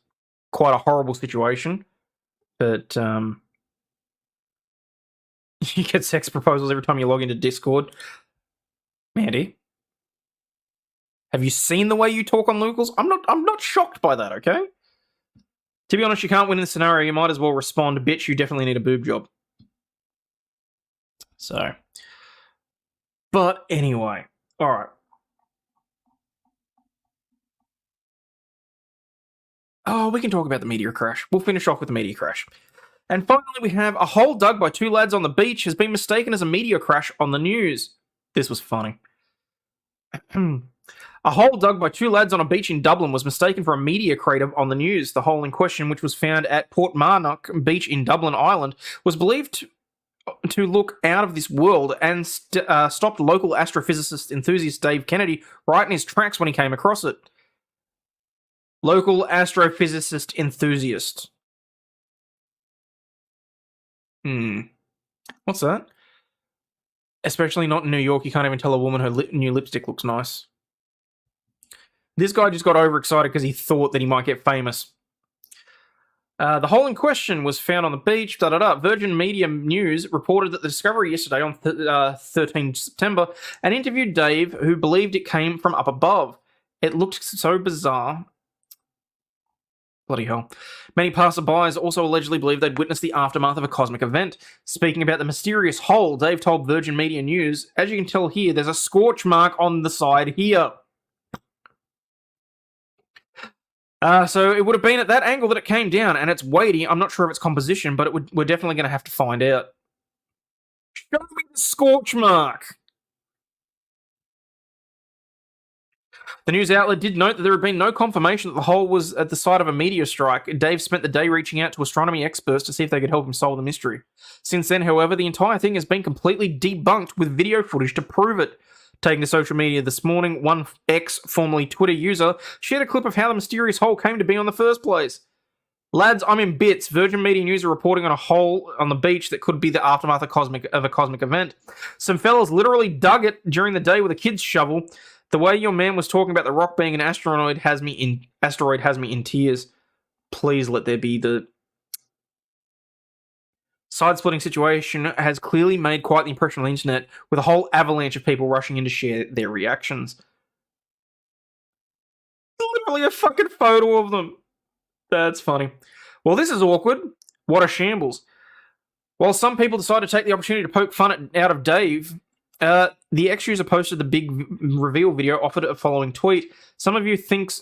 quite a horrible situation. But you get sex proposals every time you log into Discord. Mandy, have you seen the way you talk on locals? I'm not shocked by that, okay? To be honest, you can't win in this scenario. You might as well respond, bitch, you definitely need a boob job. So. But anyway. Alright. Oh, we can talk about the meteor crash. We'll finish off with the meteor crash. And finally, we have a hole dug by two lads on the beach has been mistaken as a meteor crash on the news. This was funny. A hole dug by two lads on a beach in Dublin was mistaken for a meteor crater on the news. The hole in question, which was found at Portmarnock Beach in Dublin, Ireland, was believed to look out of this world and stopped local astrophysicist enthusiast Dave Kennedy right in his tracks when he came across it. Local astrophysicist enthusiast. What's that? Especially not in New York, you can't even tell a woman her new lipstick looks nice. This guy just got overexcited because he thought that he might get famous. The hole in question was found on the beach. Virgin Media News reported that the discovery yesterday on 13 September and interviewed Dave, who believed it came from up above. It looked so bizarre. Bloody hell. Many passerbys also allegedly believed they'd witnessed the aftermath of a cosmic event. Speaking about the mysterious hole, Dave told Virgin Media News, as you can tell here, there's a scorch mark on the side here. So it would have been at that angle that it came down, and it's weighty. I'm not sure of its composition, but we're definitely going to have to find out. Show me the scorch mark! The news outlet did note that there had been no confirmation that the hole was at the site of a meteor strike. Dave spent the day reaching out to astronomy experts to see if they could help him solve the mystery. Since then, however, the entire thing has been completely debunked with video footage to prove it. Taking to social media this morning, one formerly Twitter user, shared a clip of how the mysterious hole came to be on the first place. Lads, I'm in bits. Virgin Media News are reporting on a hole on the beach that could be the aftermath of a cosmic event. Some fellas literally dug it during the day with a kid's shovel. The way your man was talking about the rock being an asteroid has me in tears. Please let there be the side-splitting situation has clearly made quite the impression on the internet, with a whole avalanche of people rushing in to share their reactions. Literally a fucking photo of them. That's funny. Well, this is awkward. What a shambles. While some people decide to take the opportunity to poke fun out of Dave, the ex-user posted the big reveal video, offered a following tweet. Some of you freaks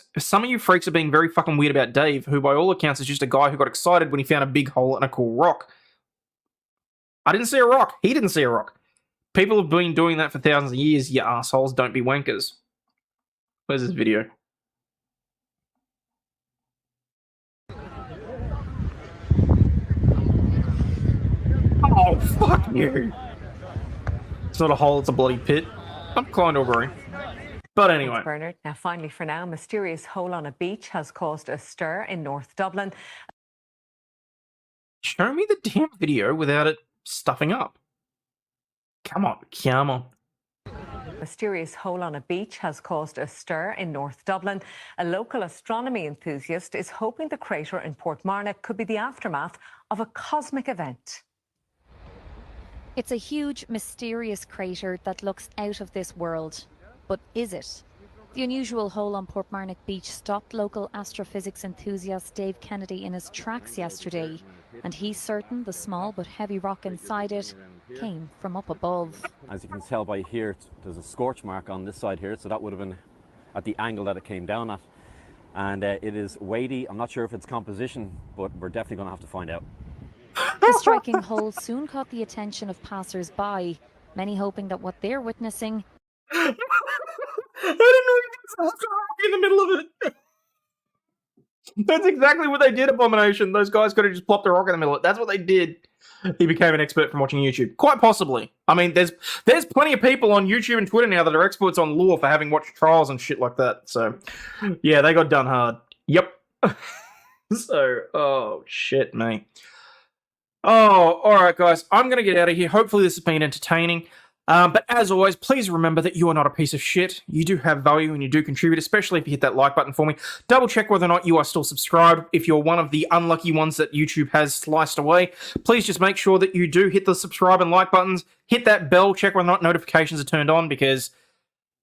are being very fucking weird about Dave, who by all accounts is just a guy who got excited when he found a big hole and a cool rock. I didn't see a rock. He didn't see a rock. People have been doing that for thousands of years, you assholes. Don't be wankers. Where's this video? Oh, fuck you. It's not a hole, it's a bloody pit. I'm inclined to agree. But anyway. Bernard. Now, finally for now, mysterious hole on a beach has caused a stir in North Dublin. Show me the damn video without it stuffing up. Come on, come on. A mysterious hole on a beach has caused a stir in North Dublin. A local astronomy enthusiast is hoping the crater in Portmarnock could be the aftermath of a cosmic event. It's a huge, mysterious crater that looks out of this world. But is it? The unusual hole on Portmarnock Beach stopped local astrophysics enthusiast Dave Kennedy in his tracks yesterday, and he's certain the small but heavy rock inside it came from up above. As you can tell by here, there's a scorch mark on this side here, so that would have been at the angle that it came down at. And it is weighty. I'm not sure if it's composition, but we're definitely going to have to find out. The striking hole soon caught the attention of passers-by, many hoping that what they're witnessing... I didn't know he was in the middle of it. That's exactly what they did, Abomination. Those guys could have just plopped a rock in the middle of it. That's what they did. He became an expert from watching YouTube. Quite possibly. I mean, there's plenty of people on YouTube and Twitter now that are experts on lore for having watched trials and shit like that. So, yeah, they got done hard. Yep. So, oh, shit, me. Oh, alright, guys. I'm going to get out of here. Hopefully this has been entertaining. But as always, please remember that you are not a piece of shit. You do have value and you do contribute, especially if you hit that like button for me. Double check whether or not you are still subscribed. If you're one of the unlucky ones that YouTube has sliced away, please just make sure that you do hit the subscribe and like buttons. Hit that bell, check whether or not notifications are turned on, because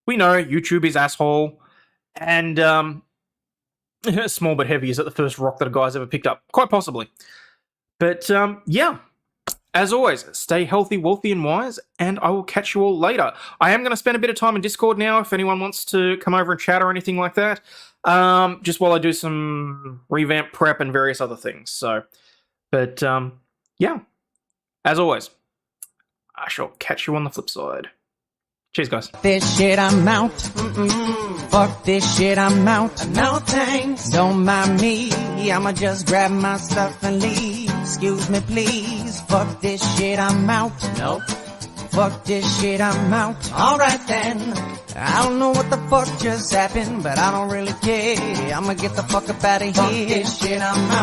we know YouTube is asshole. And small but heavy, is that the first rock that a guy's ever picked up? Quite possibly. But yeah. As always, stay healthy, wealthy, and wise, and I will catch you all later. I am going to spend a bit of time in Discord now if anyone wants to come over and chat or anything like that, just while I do some revamp prep and various other things. So, but yeah, as always, I shall catch you on the flip side. Cheers, guys. This shit, I'm out. Fuck this shit, I'm out. No thanks. Don't mind me. I'ma just grab my stuff and leave. Excuse me, please. Fuck this shit, I'm out. Nope. Fuck this shit, I'm out. Alright then. I don't know what the fuck just happened, but I don't really care. I'ma get the fuck up out of here. Fuck this shit, I'm out.